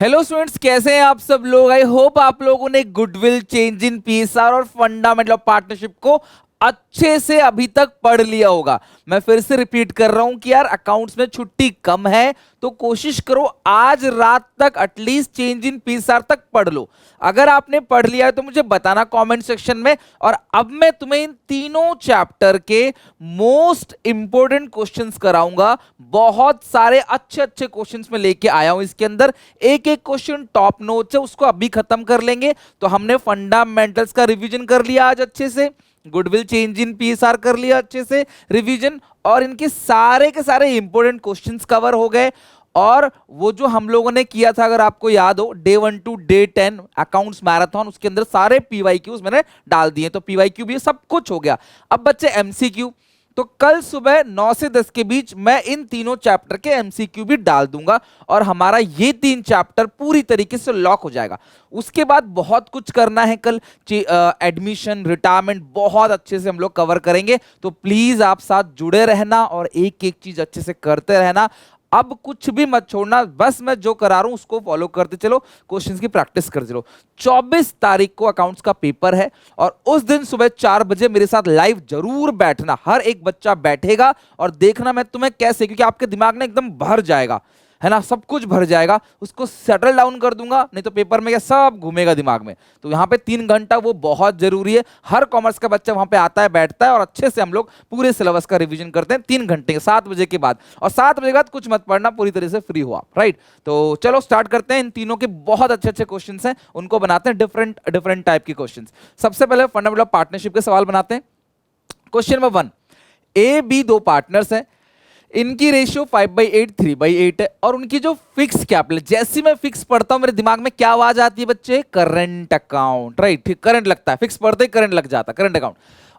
Hello students, कैसे हैं आप सब लोग। आई होप आप लोगों ने गुडविल, चेंज इन पीएसआर और फंडामेंटल ऑफ पार्टनरशिप को अच्छे से अभी तक पढ़ लिया होगा। मैं फिर से रिपीट कर रहा हूं कि यार अकाउंट्स में छुट्टी कम है, तो कोशिश करो आज रात तक एटलीस्ट चेंज इन पीएसआर तक पढ़ लो। अगर आपने पढ़ लिया है तो मुझे बताना कमेंट सेक्शन में। और अब मैं तुम्हें इन तीनों चैप्टर के मोस्ट इंपोर्टेंट क्वेश्चंस कराऊंगा। बहुत सारे अच्छे अच्छे क्वेश्चंस में लेके आया हूं। इसके अंदर एक एक क्वेश्चन टॉप नोट्स है, उसको अभी खत्म कर लेंगे। तो हमने फंडामेंटल्स का रिवीजन कर लिया आज अच्छे से, गुडविल, चेंज इन पीएसआर कर लिया अच्छे से रिवीजन, और इनके सारे के सारे इंपॉर्टेंट क्वेश्चंस कवर हो गए। और वो जो हम लोगों ने किया था, अगर आपको याद हो, day 1 to day 10 accounts marathon, उसके अंदर सारे पीवाईक्यूज मैंने डाल दिए, तो पीवाईक्यू भी सब कुछ हो गया। अब बच्चे एमसीक्यू, तो कल सुबह 9 से 10 के बीच मैं इन तीनों चैप्टर के एमसीक्यू भी डाल दूंगा और हमारा ये 3 चैप्टर पूरी तरीके से लॉक हो जाएगा। उसके बाद बहुत कुछ करना है कल, एडमिशन, रिटायरमेंट बहुत अच्छे से हम लोग कवर करेंगे। तो प्लीज आप साथ जुड़े रहना और एक एक चीज अच्छे से करते रहना। अब कुछ भी मत छोड़ना, बस मैं जो करा रहा हूं उसको फॉलो करते चलो, क्वेश्चंस की प्रैक्टिस करते चलो। 24 तारीख को अकाउंट्स का पेपर है और उस दिन सुबह 4 बजे मेरे साथ लाइव जरूर बैठना। हर एक बच्चा बैठेगा और देखना मैं तुम्हें कैसे, क्योंकि आपके दिमाग में एकदम भर जाएगा, है ना, सब कुछ भर जाएगा, उसको सेटल डाउन कर दूंगा। नहीं तो पेपर में क्या सब घूमेगा दिमाग में। तो यहाँ पे 3 घंटा वो बहुत जरूरी है। हर कॉमर्स का बच्चा वहां पे आता है, बैठता है और अच्छे से हम लोग पूरे सिलेबस का रिवीजन करते हैं 3 घंटे के, 7 बजे के बाद। और 7 बजे के बाद कुछ मत पढ़ना, पूरी तरह से फ्री हो आप, राइट। तो चलो स्टार्ट करते हैं। इन तीनों के बहुत अच्छे अच्छे क्वेश्चन हैं, उनको बनाते हैं डिफरेंट डिफरेंट टाइप के क्वेश्चन। सबसे पहले फंडामेंटल ऑफ पार्टनरशिप के सवाल बनाते हैं। क्वेश्चन नंबर 1, ए बी दो पार्टनर्स हैं, इनकी रेशियो 5/8 3/8 है, और उनकी जो फिक्स कैपिटल, जैसे मैं फिक्स पढ़ता हूं मेरे दिमाग में क्या आवाज आती है बच्चे, करंट अकाउंट, राइट। ठीक, करंट लगता है, फिक्स पढ़ते ही करंट लग जाता है, करंट अकाउंट।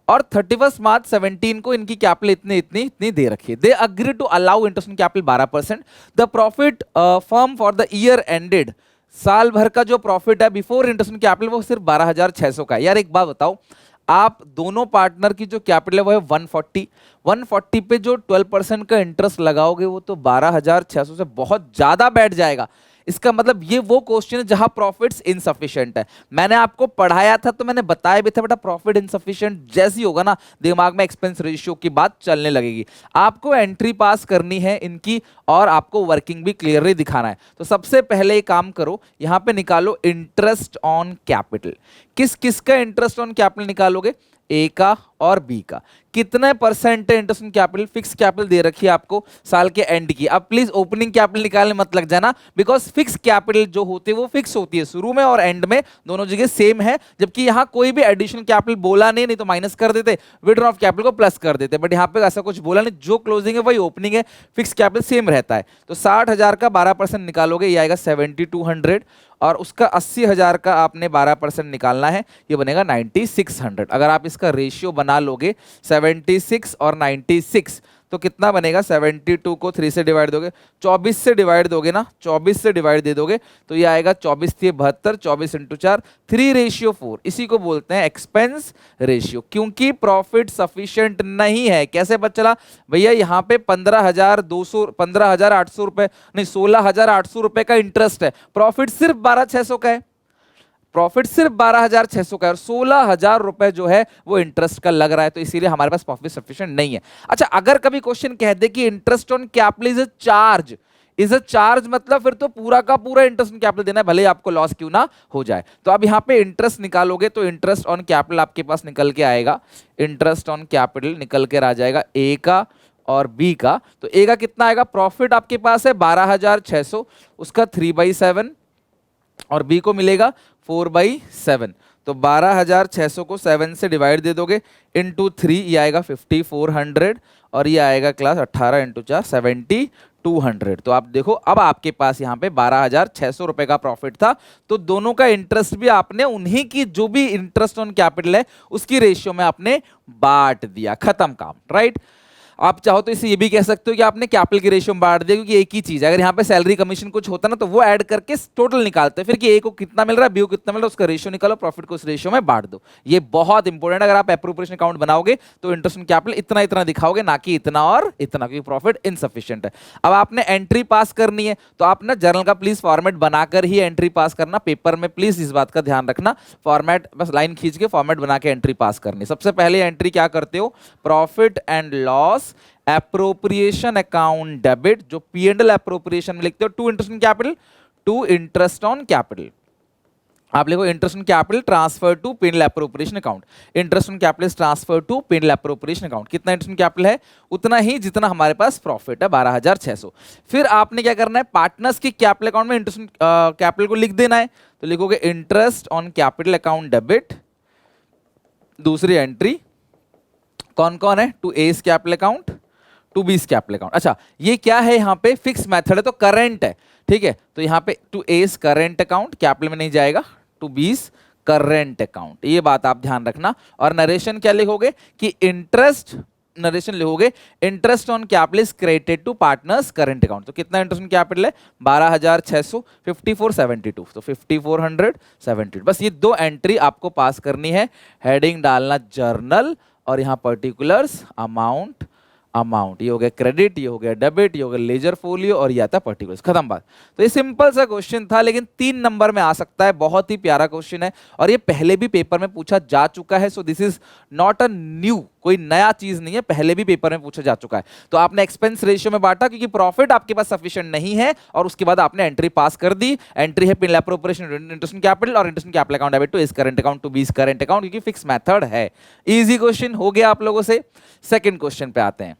और 31 मार्च 17 को इनकी कैपिटल इतनी इतनी इतनी दे रखी है। They agree to allow interest on capital 12%। The profit firm for the year ended, साल भर का जो प्रॉफिट है बिफोर इंटरेस्ट ऑन कैपिटल वो सिर्फ 12,600 का है। यार एक बात बताओ, आप दोनों पार्टनर की जो कैपिटल है वो है 140 पे जो 12% का इंटरेस्ट लगाओगे वो तो 12,600 से बहुत ज्यादा बैठ जाएगा। इसका मतलब ये वो क्वेश्चन है जहां प्रॉफिट्स इनसफिशिएंट है। मैंने आपको पढ़ाया था तो मैंने बताया भी था बेटा, प्रॉफिट इनसफिशिएंट जैसी होगा ना, दिमाग में एक्सपेंस रेशियो की बात चलने लगेगी। आपको एंट्री पास करनी है इनकी और आपको वर्किंग भी क्लियरली दिखाना है। तो सबसे पहले एक काम करो, यहां पे निकालो इंटरेस्ट ऑन कैपिटल। किस किस का इंटरेस्ट ऑन कैपिटल निकालोगे, ए का और बी का। कितने percent interest on capital, fix capital दे रखी है आपको साल के एंड की। अब प्लीज ओपनिंग कैपिटल निकालने मत लग जाना, बिकॉज फिक्स कैपिटल जो होती है वो फिक्स होती है, शुरू में और एंड में दोनों जगह सेम है। जबकि यहां कोई भी एडिशनल कैपिटल बोला नहीं तो माइनस कर देते, विड्रॉ ऑफ कैपिटल को प्लस कर देते, बट यहां पे ऐसा कुछ बोला नहीं, जो क्लोजिंग है वही ओपनिंग है, फिक्स कैपिटल सेम रहता है। तो 60,000 का 12% निकालोगे, ये आएगा 7,200, और उसका 80,000 का आपने 12% निकालना है, ये बनेगा 9,600। अगर आप इसका रेशियो बना लोगे 76 और 96, तो कितना बनेगा, 72 को 3 से डिवाइड दोगे, 24 से डिवाइड दोगे ना, 24 से डिवाइड दे दोगे तो ये आएगा 24 × 72, 24 × 4, 3:4। इसी को बोलते हैं एक्सपेंस रेशियो, क्योंकि प्रॉफिट सफिशिएंट नहीं है। कैसे पता चला भैया, यहाँ पे 15,800 रुपए नहीं, 16,800 रुपए का इंटरेस्ट है, प्रॉफिट सिर्फ 12,600 का है, प्रॉफिट सिर्फ 12,600 का है और 16,000 रुपए जो है वो इंटरेस्ट का लग रहा है, तो इसीलिए हमारे पास प्रॉफिट सफिशिएंट नहीं है। अच्छा, अगर कभी क्वेश्चन कह दे कि interest on capital is a charge, मतलब फिर तो पूरा का पूरा इंटरेस्ट ऑन कैपिटल देना है, भले ही आपको लॉस क्यों ना हो जाए। तो अब यहाँ पे इंटरेस्ट निकालोगे तो इंटरेस्ट ऑन कैपिटल आपके पास निकल के आएगा, इंटरेस्ट ऑन कैपिटल निकल के आ जाएगा ए का और बी का। तो ए का कितना आएगा, प्रॉफिट आपके पास है 12,600, उसका 3/7, और बी को मिलेगा 4/7। तो 12,600 को 7 से डिवाइड दे दोगे, इंटू 3, ये आएगा 5,400, और ये आएगा क्लास 18 × 4 7,200। तो आप देखो, अब आपके पास यहाँ पे 12,600 रुपए का प्रॉफिट था, तो दोनों का इंटरेस्ट भी आपने उन्हीं की जो भी इंटरेस्ट ऑन कैपिटल है उसकी रेशियो में आपने बांट दिया, खत्म काम, राइट। आप चाहो तो इसे ये भी कह सकते हो कि आपने कैपिटल की रेशियो में बांट दिया, क्योंकि एक ही चीज है। अगर यहाँ पे सैलरी कमीशन कुछ होता ना तो वो ऐड करके टोटल निकालते हैं, फिर कि ए को कितना मिल रहा है, बी को कितना मिल रहा है, उसका रेशियो निकालो, प्रॉफिट को उस रेशियो में बांट दो। ये बहुत इंपॉर्टेंट। अगर आप एप्रोप्रिएशन अकाउंट बनाओगे तो इंटरेस्ट ऑन कैपिटल इतना इतना दिखाओगे, ना कि इतना और इतना, क्योंकि प्रॉफिट इनसफिशिएंट है। अब आपने एंट्री पास करनी है तो आप ना जर्नल का प्लीज फॉर्मेट बनाकर ही एंट्री पास करना। पेपर में प्लीज इस बात का ध्यान रखना, फॉर्मेट बस लाइन खींच के फॉर्मेट बना के एंट्री पास करनी। सबसे पहले एंट्री क्या करते हो, profit and loss appropriation account debit, जो पी एंड एल एप्रोप्रिएशन में लिखते हो, to interest on capital, to interest on capital. आप लिखो interest on capital transfer to P and L appropriation account, interest on capital transfer to P and L appropriation account. कितना interest on capital है, उतना ही जितना हमारे पास profit है, 12,600। फिर आपने क्या करना है, पार्टनर्स की कैपिटल अकाउंट में इंटरेस्ट ऑन कैपिटल को लिख देना है। तो लिखोगे interest on capital account debit. दूसरी एंट्री कौन कौन है, to S capital account, to B's capital account. अच्छा ये क्या है, यहाँ पे फिक्स मेथड है तो करंट है, ठीक है। तो यहाँ पे to S current account, capital में नहीं जाएगा, टू बीस करंट अकाउंट, ये बात आप ध्यान रखना। और नरेशन क्या लिखोगे कि इंटरेस्ट, नरेशन लिखोगे interest on capital is credited to partners current account. तो कितना इंटरेस्ट ऑन कैपिटल है, 12,600, 5472, तो 5470। बस ये दो एंट्री आपको पास करनी है। हेडिंग डालना जर्नल और यहाँ पर्टिकुलर्स अमाउंट, अमाउंट, ये हो गया क्रेडिट, ये हो गया डेबिट, ये हो गया लेजर फोलियो, और ये आता है पर्टिकुलर्स। खत्म बात। तो ये सिंपल सा क्वेश्चन था, लेकिन 3 नंबर में आ सकता है। बहुत ही प्यारा क्वेश्चन है और ये पहले भी पेपर में पूछा जा चुका है। So this is not a new, कोई नया चीज नहीं है, पहले भी पेपर में पूछा जा चुका है। तो आपने एक्सपेंस रेशियो में बांटा क्योंकि प्रॉफिट आपके पास सफिशिएंट नहीं है, और उसके बाद आपने एंट्री पास कर दी। एंट्री है पिन एप्रोप्रिएशन इंटरेस्ट ऑन कैपिटल और interest on capital account debit to इस करंट अकाउंट टू बीस करंट अकाउंट, क्योंकि फिक्स मेथड है। इजी क्वेश्चन हो गया आप लोगों से। सेकंड क्वेश्चन पे आते हैं।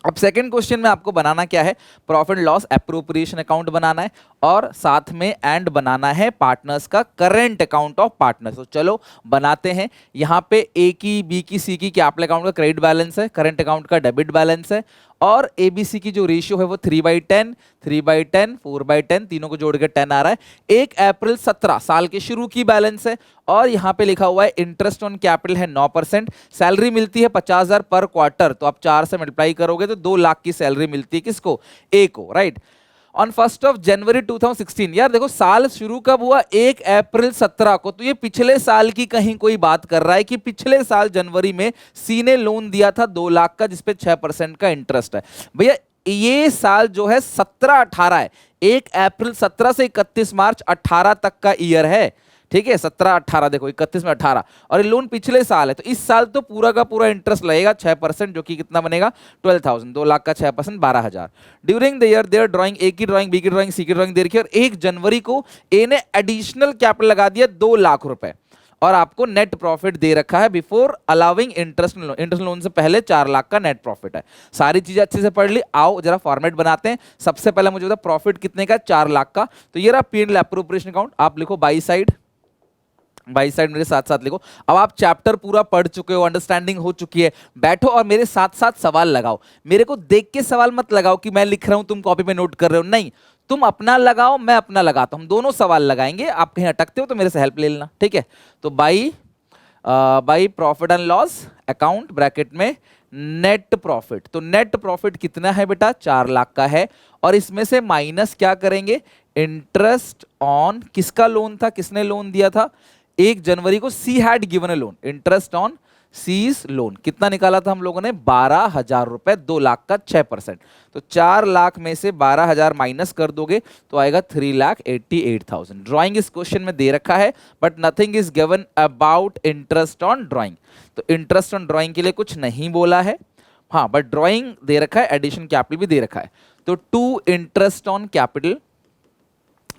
अब सेकंड क्वेश्चन में आपको बनाना क्या है, प्रॉफिट लॉस एप्रोप्रिएशन अकाउंट बनाना है और साथ में एंड बनाना है पार्टनर्स का करंट अकाउंट ऑफ पार्टनर्स। तो चलो बनाते हैं। यहाँ पे ए की, बी की, सी की कैपिटल अकाउंट का क्रेडिट बैलेंस है, करंट अकाउंट का डेबिट बैलेंस है, और एबीसी की जो रेशियो है वो 3/10, 3/10, 4/10, तीनों को जोड़ के 10 आ रहा है। 1 अप्रैल 17 साल के शुरू की बैलेंस है, और यहाँ पे लिखा हुआ है इंटरेस्ट ऑन कैपिटल है 9%, सैलरी मिलती है 50,000 पर क्वार्टर, तो आप 4 से मल्टीप्लाई करोगे तो 2 लाख की सैलरी मिलती है किसको, ए को, राइट। ऑन 1 जनवरी 2016, यार देखो साल शुरू कब हुआ, 1 अप्रैल 17 को, तो ये पिछले साल की कहीं कोई बात कर रहा है कि पिछले साल जनवरी में सी ने लोन दिया था 2 लाख का, जिसपे 6% का इंटरेस्ट है। भैया ये साल जो है 17-18 है, 1 अप्रैल 17 से 31 मार्च 18 तक का ईयर है, ठीक है। 17-18 देखो, 31 में 18, और ये लोन पिछले साल है, तो इस साल तो पूरा का पूरा इंटरेस्ट लगेगा 6%, जो कि कितना बनेगा 12,000, 2 लाख का 6%, 12,000। During the year their drawing, A की ड्राइंग, बी की ड्राइंग, सी की ड्राइंग दे रखी है, और 1 जनवरी को ए ने एडिशनल कैपिटल लगा दिया 2 लाख रुपए, और आपको नेट प्रॉफिट दे रखा है before allowing interest loan, interest loan से पहले 4 लाख का नेट प्रॉफिट है। सारी चीजें अच्छे से पढ़ ली। आओ जरा फॉर्मेट बनाते हैं। सबसे पहले मुझे बता प्रॉफिट कितने का, 4 लाख का। तो ये रहा P and L appropriation account, आप लिखो बाई साइड, बाई साइड मेरे साथ साथ लिखो। अब आप चैप्टर पूरा पढ़ चुके हो, अंडरस्टैंडिंग हो चुकी है, बैठो और मेरे साथ साथ सवाल लगाओ। मेरे को देख के सवाल मत लगाओ कि मैं लिख रहा हूं तुम कॉपी पे नोट कर रहे हो, नहीं, तुम अपना लगाओ, मैं अपना लगाता हूं, हम दोनों सवाल लगाएंगे। आप कहीं अटकते हो तो मेरे से हेल्प ले लेना, ठीक है। तो by profit and loss account bracket में नेट प्रॉफिट, तो नेट प्रॉफिट कितना है बेटा, 4 लाख का है, और इसमें से माइनस क्या करेंगे, इंटरेस्ट ऑन, किसका लोन था, किसने लोन दिया था, 1 जनवरी को C had given a loan, interest on C's loan, कितना निकाला था हम लोगों ने, 12,000 रुपए, 2 लाख का 6%। तो 4 लाख में से 12,000 माइनस कर दोगे तो आएगा 3,88,000। ड्राइंग इस क्वेश्चन में दे रखा है, but nothing is given about interest on drawing. तो इंटरेस्ट ऑन ड्राइंग के लिए कुछ नहीं बोला है, हाँ, बट ड्राइंग दे रखा है, एडिशन कैपिटल भी दे रखा है। तो टू इंटरेस्ट ऑन कैपिटल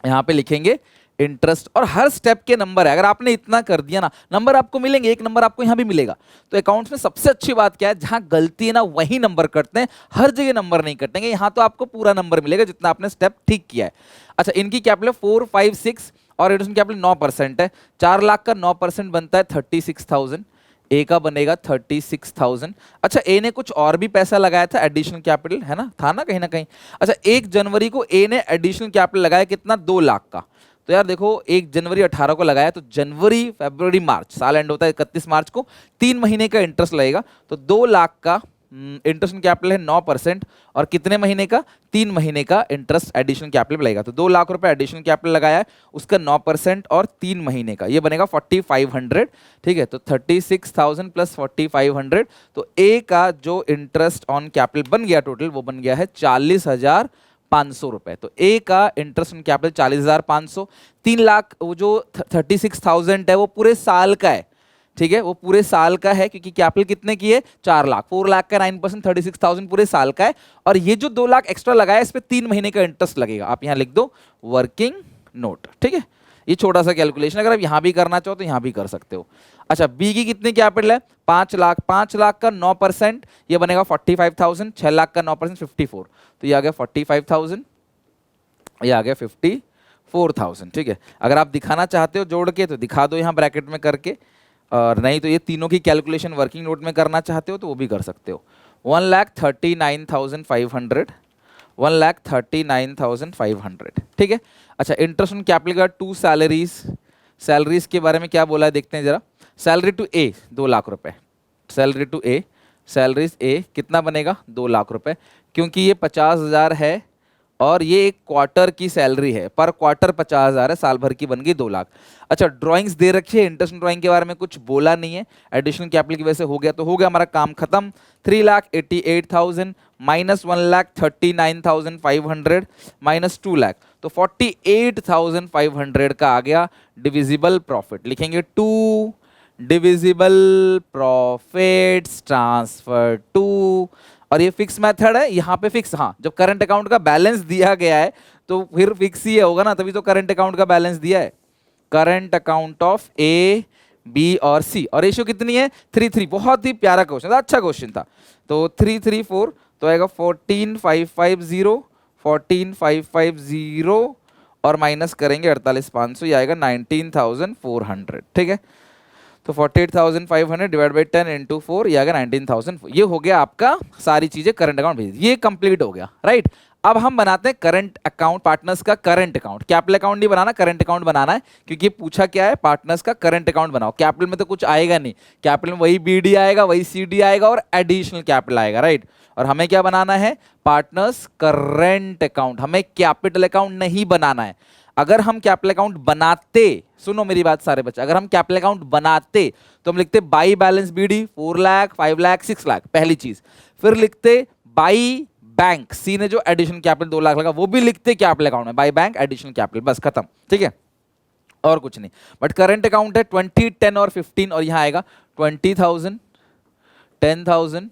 यहां पे लिखेंगे इंटरेस्ट, और हर स्टेप के नंबर है। अगर आपने इतना कर दिया ना, नंबर आपको मिलेंगे, एक नंबर आपको यहां भी मिलेगा। तो अकाउंट्स में सबसे अच्छी बात क्या है, जहां गलती है ना वही नंबर कटते हैं, हर जगह नंबर नहीं कटेंगे। यहां तो आपको पूरा नंबर मिलेगा जितना आपने स्टेप ठीक किया है। अच्छा, इनकी कैपिटल 4, 5, 6 और एडिशन कैपिटल 9% है। 4 लाख का 9% बनता है 36,000, ए का बनेगा 36,000। अच्छा, ए ने कुछ और भी पैसा लगाया था, एडिशनल कैपिटल है ना, था ना कहीं ना कहीं। अच्छा, 1 जनवरी को ए ने एडिशनल कैपिटल लगाया कितना, 2 लाख का। तो यार देखो 1 जनवरी 18 को लगाया, तो जनवरी, फरवरी, मार्च, साल एंड होता है 31 मार्च को, 3 महीने का इंटरेस्ट लगेगा। तो 2 लाख का इंटरेस्ट ऑन कैपिटल है 9% और कितने महीने का, 3 महीने का इंटरेस्ट एडिशनल कैपिटल लगेगा। तो 2 लाख रुपए एडिशनल कैपिटल लगाया है, उसका 9% और 3 महीने का, ये बनेगा 4500। ठीक है, तो 36,000 प्लस 4500, तो ए का जो इंटरेस्ट ऑन कैपिटल बन गया टोटल, वो बन गया है 40,500 रुपए। तो ए का इंटरेस्ट ऑन कैपिटल 40,500, 3 लाख वो जो 36,000 है वो पूरे साल का है। ठीक है, वो पूरे साल का है क्योंकि कैपिटल कितने की है, 4 लाख, 4 लाख का 9%, 36,000 पूरे साल का है। और ये जो 2 लाख एक्स्ट्रा लगाया इस पे 3 महीने का इंटरेस्ट लगेगा, आप यहां लिख दो वर्किंग नोट। ठीक है, ये छोटा सा कैलकुलेशन, अगर आप यहां भी करना चाहो तो यहां भी कर सकते हो। अच्छा, बी की कितनी कैपिटल है, 5 लाख, 5 लाख का 9% ये बनेगा 45,000, 6 लाख का 9% 54, तो ये आ गया 45,000, ये आ गया 54,000। ठीक है, अगर आप दिखाना चाहते हो जोड़ के तो दिखा दो यहाँ ब्रैकेट में करके, और नहीं तो ये तीनों की कैलकुलेशन वर्किंग नोट में करना चाहते हो तो वो भी कर सकते हो। 1,39,500, 1,39,500। ठीक है, अच्छा, इंटरेस्ट ऑन कैपिटल का 2 सैलरीज, सैलरीज के बारे में क्या बोला है देखते हैं जरा। सैलरी टू ए 2 लाख रुपए, सैलरी टू ए, सैलरीज ए कितना बनेगा, 2 लाख रुपए, क्योंकि ये 50,000 है और ये एक क्वार्टर की सैलरी है, पर क्वार्टर 50,000 है, साल भर की बन गई 2 लाख। अच्छा, ड्राइंग्स दे रखी है, इंटरेस्ट ड्राइंग के बारे में कुछ बोला नहीं है, एडिशनल कैपिटल की वजह से हो गया तो हो गया, हमारा काम खत्म। 3,88,000 माइनस 1,39,500 माइनस 2 लाख, तो 48,500 का आ गया डिविजिबल प्रॉफिट। लिखेंगे 2 डिविजिबल प्रॉफिट्स ट्रांसफर टू, और ये फिक्स मेथड है, यहाँ पे फिक्स, हाँ जब करंट अकाउंट का बैलेंस दिया गया है तो फिर फिक्स ही होगा ना, तभी तो करंट अकाउंट का बैलेंस दिया है। Current account of A, B और सी, और रेशियो कितनी है, 3:3। बहुत ही प्यारा क्वेश्चन था, अच्छा क्वेश्चन था। तो 3:3:4 तो आएगा 14,550, 14,550 और माइनस करेंगे 48,500, ये आएगा 19,400। ठीक है, तो 48,500 डिवाइड बाई 10 इंटू 4, ये आ गया 19,000। ये हो गया आपका सारी चीजें करंट अकाउंट भेज, ये कंप्लीट हो गया, राइट। अब हम बनाते हैं करंट अकाउंट, पार्टनर्स का करंट अकाउंट। कैपिटल अकाउंट नहीं बनाना, करंट अकाउंट बनाना है, क्योंकि पूछा क्या है, पार्टनर्स का करंट अकाउंट बनाओ। कैपिटल में तो कुछ आएगा नहीं, कैपिटल में वही बीडी आएगा, वही सीडी आएगा और एडिशनल कैपिटल आएगा, राइट। और हमें क्या बनाना है, पार्टनर्स करंट अकाउंट, हमें कैपिटल अकाउंट नहीं बनाना है। अगर हम कैपिटल अकाउंट बनाते, सुनो मेरी बात सारे बच्चे, अगर हम कैपिटल अकाउंट बनाते तो हम लिखते by balance BD 4 lakh, 5 lakh, 6 lakh, पहली चीज। फिर लिखते बाई बैंक, सी ने जो एडिशनल कैपिटल 2 लाख लगा वो भी लिखते कैपिटल अकाउंट में, बाई बैंक एडिशनल कैपिटल, बस खत्म। ठीक है, और कुछ नहीं। बट करंट अकाउंट है 20, 10 और 15, और यहां आएगा 20,000, 10,000,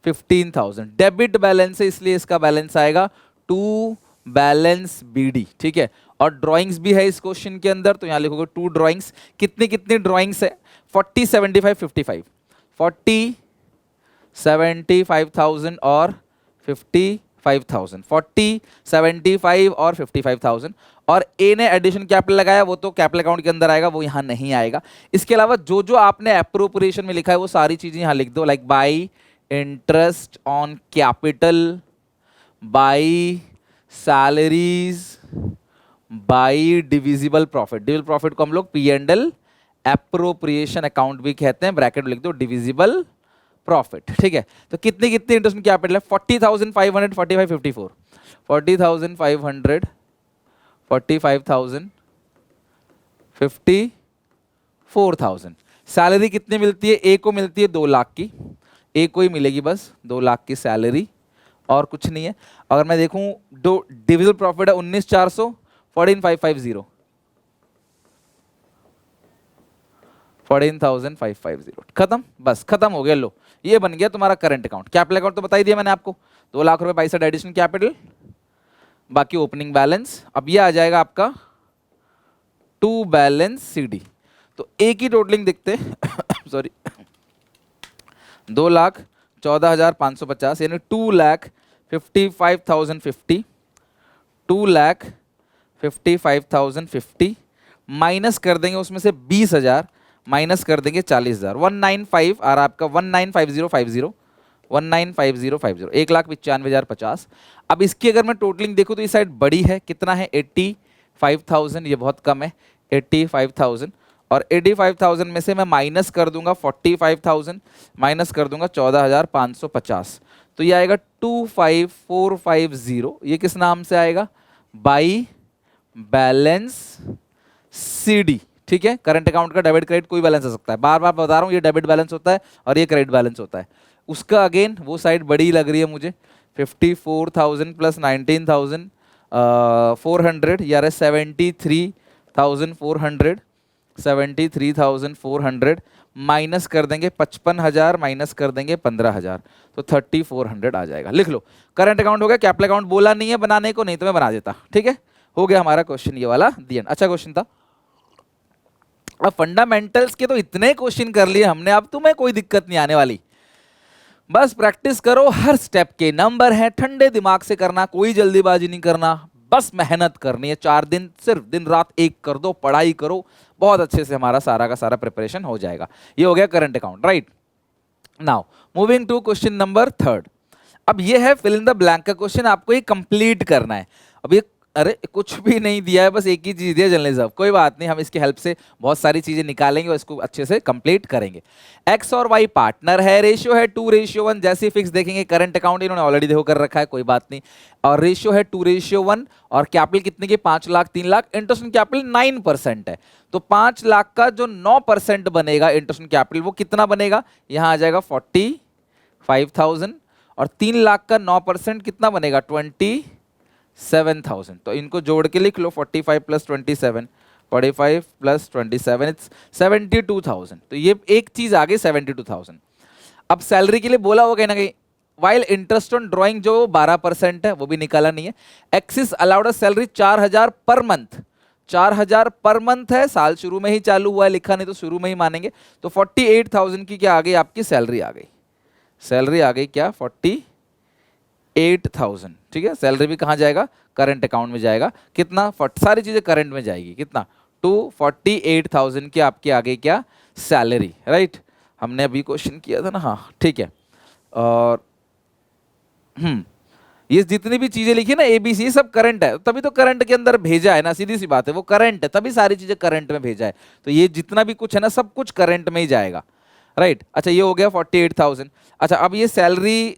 15,000। डेबिट बैलेंस है इसलिए इसका बैलेंस आएगा 2 बैलेंस बीडी। ठीक है, और ड्राइंग्स भी है इस क्वेश्चन के अंदर, तो यहां लिखोगे 2 ड्राइंग्स। कितनी कितनी ड्राइंग्स है, 40, 75, 55, 40, 75,000 और 55,000, 40, 75 और 55,000। और ए ने एडिशन कैपिटल लगाया, वो तो कैपिटल अकाउंट के अंदर आएगा, वो यहां नहीं आएगा। इसके अलावा जो जो आपने एप्रोप्रिएशन में लिखा है वो सारी चीजें यहां लिख दो, like by interest on capital, by salaries, by divisible profit. Divisible profit को हम लोग P&L एप्रोप्रिएशन अकाउंट भी कहते हैं, ब्रैकेट में लिख दो डिविजिबल प्रॉफिट। ठीक है, तो कितनी कितनी इंटरेस्ट कैपिटल है, 40,500, 45, 54, 40,500, 45,000, 54,000। सैलरी कितनी मिलती है, ए को मिलती है 2 लाख की, ए को ही मिलेगी बस 2 लाख की सैलरी, और कुछ नहीं है। अगर मैं देखूं डिविजिबल प्रॉफिट है 19,400, 14,550, 14,550, खत्म, बस खत्म हो गया। लो, ये बन गया तुम्हारा करंट अकाउंट। कैपिटल अकाउंट तो बता ही दिया मैंने आपको, 2 लाख रुपए 62 एडिशनल कैपिटल, बाकी ओपनिंग बैलेंस। अब ये आ जाएगा आपका 2 बैलेंस सीडी। तो ए की टोटलिंग देखते सॉरी 2,14,550 यानी 2,55,050, 2,55,050 माइनस कर देंगे उसमें से 20,000, माइनस कर देंगे 40,000, 195 आ रहा आपका 195050, 195050, 1,95,50। अब इसकी अगर मैं टोटलिंग देखूं तो इस साइड बड़ी है, कितना है 85,000, ये बहुत कम है 85,000, और 85,000 में से मैं माइनस कर दूंगा 45,000, माइनस कर दूंगा 14,550, तो ये आएगा 25,450। ये किस नाम से आएगा? By balance CD. ठीक है, करंट अकाउंट का डेबिट क्रेडिट कोई बैलेंस हो सकता है, बार बार बता रहा हूं, ये डेबिट बैलेंस होता है और ये क्रेडिट बैलेंस होता है। उसका अगेन वो साइड बड़ी लग रही है मुझे, 54,000 प्लस 19,400 यार 73,400, 73,400 माइनस कर देंगे 55,000, माइनस कर देंगे 15,000, तो 3,400 आ जाएगा। लिख लो, करंट अकाउंट हो गया। कैपिटल अकाउंट बोला नहीं है बनाने को, नहीं तो मैं बना देता। ठीक है, हो गया हमारा क्वेश्चन ये वाला, दी एंड। अच्छा क्वेश्चन था। अब फंडामेंटल्स के तो इतने क्वेश्चन कर लिए हमने, अब तुम्हें कोई दिक्कत नहीं आने वाली। बस प्रैक्टिस करो, हर स्टेप के नंबर हैं, ठंडे दिमाग से करना, कोई जल्दीबाजी नहीं करना, बस मेहनत करनी है। 4 दिन सिर्फ दिन रात एक कर दो, पढ़ाई करो, बहुत अच्छे से हमारा सारा का सारा प्रिपरेशन हो जाएगा। ये हो गया current account, right. Now moving to question number 3। अब ये है फिल इन द ब्लैंक का क्वेश्चन, आपको ये कंप्लीट करना है। अब ये अरे कुछ भी नहीं दिया है, बस एक ही चीज दिया, जनरल रिजर्व। कोई बात नहीं, हम इसकी हेल्प से बहुत सारी चीजें निकालेंगे और इसको अच्छे से कंप्लीट करेंगे। एक्स और वाई पार्टनर है, रेशियो है 2:1, जैसे फिक्स देखेंगे। करंट अकाउंट इन्होंने ऑलरेडी देखो कर रखा है, कोई बात नहीं। और रेशियो है 2:1 और कैपिटल कितने की? 5 lakh 3 lakh. Interest on capital 9% है, तो 5 लाख का जो 9% बनेगा इंटरेस्ट ऑन कैपिटल, वो कितना बनेगा? यहां आ जाएगा 45,000, और 3 लाख का 9% कितना बनेगा? 27,000। तो इनको जोड़ के लिख लो, 45 प्लस 27, 45 प्लस 27 इट्स 72,000। तो ये एक चीज आ गई 72,000। अब सैलरी के लिए बोला होगा कहीं ना कहीं, वाइल इंटरेस्ट ऑन ड्रॉइंग जो 12% है वो भी निकाला नहीं है। Axis allowed salary 4,000 per month, 4,000 per month है, साल शुरू में ही चालू हुआ है, लिखा नहीं तो शुरू में ही मानेंगे। तो 48,000 की क्या आ गई? आपकी सैलरी आ गई। सैलरी आ गई क्या? 48,000। ठीक है, सैलरी भी कहाँ जाएगा? करंट अकाउंट में जाएगा। कितना? सारी चीजें करंट में जाएगी। कितना? 248,000 की आपकी आ गई क्या? Salary, right. हमने अभी क्वेश्चन किया था ना, हाँ ठीक है। और ये जितनी भी चीजें लिखी ना एबीसी, सब करंट है, तभी तो करंट के अंदर भेजा है ना, सीधी सी बात है, वो करंट है तभी सारी चीजें करंट में भेजा है। तो ये जितना भी कुछ है ना, सब कुछ करंट में ही जाएगा, राइट। अच्छा ये हो गया 48,000। अच्छा अब ये सैलरी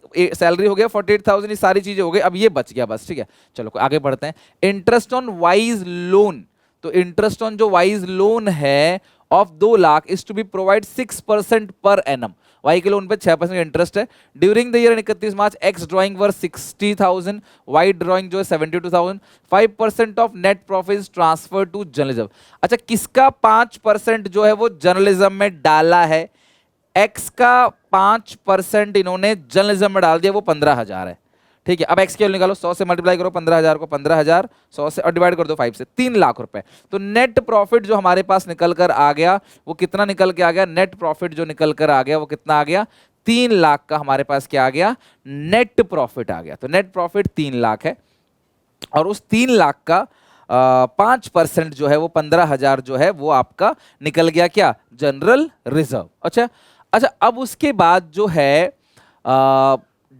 हो गया 48,000, ये सारी चीजें हो गई। अब ये बच गया बस, ठीक है। चलो आगे बढ़ते हैं। इंटरेस्ट ऑन वाइज लोन, तो इंटरेस्ट ऑन जो वाइज लोन है of 2 lakh is to be provide 6% per annum. Y के लोन पे 6% इंटरेस्ट है। During the year 31 March X drawing were 60,000, Y drawing जो है 72,000। 5% of net profit transfer to journalism. अच्छा किसका 5% जो है वो जर्नलिज्म में डाला है? एक्स का 5% इन्होंने जर्नलिज्म में डाल दिया, वो 15,000 है। ठीक है, अब एक्स की निकालो, 100 से मल्टीप्लाई करो 15,000 को, 15,000 100 से और डिवाइड कर दो 5 से, 3 लाख रुपए। तो नेट प्रॉफिट जो हमारे पास निकल कर आ गया वो कितना निकल के आ गया? नेट प्रॉफिट जो निकल कर आ गया वो कितना आ गया? 3 लाख का हमारे पास क्या आ गया? नेट प्रॉफिट आ गया। तो नेट प्रॉफिट 3 लाख है, और उस 3 लाख का 5% जो है वो 15,000 जो है वो आपका निकल गया क्या? General reserve. अच्छा अच्छा, अब उसके बाद जो है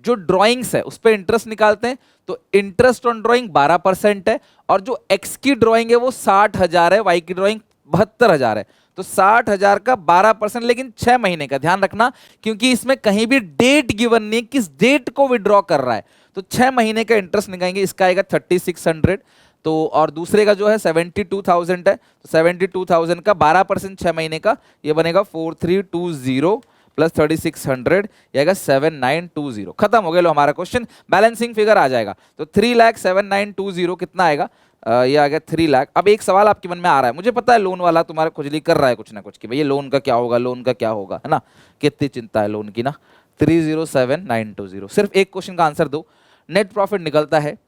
जो ड्राइंग्स है उस पर इंटरेस्ट निकालते हैं। तो इंटरेस्ट ऑन ड्राइंग 12% है, और जो एक्स की ड्राइंग है वो 60,000 है, वाई की ड्राइंग 72,000 है। तो 60,000 का 12%, लेकिन 6 महीने का, ध्यान रखना, क्योंकि इसमें कहीं भी डेट गिवन नहीं, किस डेट को विड्रॉ कर रहा है। तो 6 महीने का इंटरेस्ट निकालेंगे, इसका आएगा 3,600। तो और दूसरे का जो है 72,000 है, तो 72,000 का 12% 6 महीने का, ये बनेगा 4320 प्लस 3,600, ये आएगा 7,920। खत्म हो गया। लो हमारा क्वेश्चन बैलेंसिंग फिगर आ जाएगा। तो 3,07,920 कितना आएगा? ये आ गया 3 लाख। अब एक सवाल आपके मन में आ रहा है, मुझे पता है लोन वाला तुम्हारा खुजली कर रहा है कुछ ना कुछ कि भाई ये लोन का क्या होगा, लोन का क्या होगा, है ना, कितनी चिंता है लोन की ना। 3,07,920, सिर्फ एक क्वेश्चन का आंसर दो। नेट प्रॉफिट निकलता है,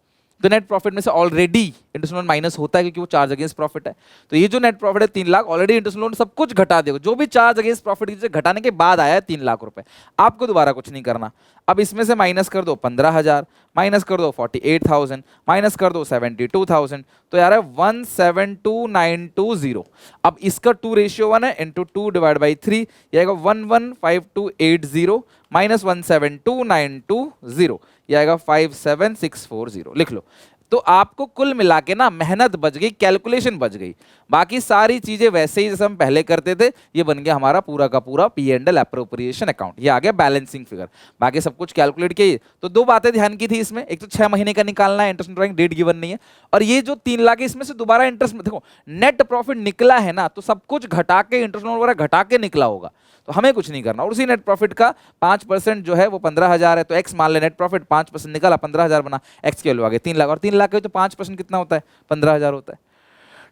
तो नेट प्रॉफिट में से ऑलरेडी इंटरेस्ट लोन माइनस होता है क्योंकि वो चार्ज अगेंस्ट प्रॉफिट है। तो ये जो नेट प्रॉफिट है 3 लाख, ऑलरेडी इंटरेस्ट लोन सब कुछ घटा देगा, जो भी चार्ज अगेंस्ट प्रॉफिट घटाने के बाद आया है 3 लाख रुपए। आपको दोबारा कुछ नहीं करना। अब इसमें से माइनस कर दो 15,000, माइनस कर दो 48,000, माइनस कर दो 72,000, तो यार है 172,920। अब इसका 2:1 है, इंटू 2 डिवाइड बाई 3, ये आएगा 115280 माइनस 172,920, ये आएगा 57,640। लिख लो तो आपको कुल मिला के ना मेहनत बच गई, कैलकुलेशन बच गई, बाकी सारी चीजें वैसे ही जैसे हम पहले करते थे। ये बन गया हमारा पूरा का पूरा P and L appropriation account, ये आ गया बैलेंसिंग फिगर। बाकी सब कुछ कैलकुलेट किए। तो दो बातें ध्यान की थी इसमें, एक तो 6 महीने का निकालना है, इंटरेस्ट ड्राइंग डेट गिवन नहीं है, और ये जो 3 लाख है इसमें से दोबारा इंटरेस्ट में देखो नेट प्रॉफिट निकला है ना, तो सब कुछ घटा के इंटरेस्ट वगैरह घटा के निकला होगा, तो हमें कुछ नहीं करना। और उसी नेट प्रॉफिट का 5% जो है वो 15,000 है, तो एक्स मान ले, नेट प्रॉफिट 5% निकला, 15,000 बना, एक्स की वैल्यू आ गई 3 लाख, और 3 लाख का तो 5% कितना होता है, 15,000 होता है।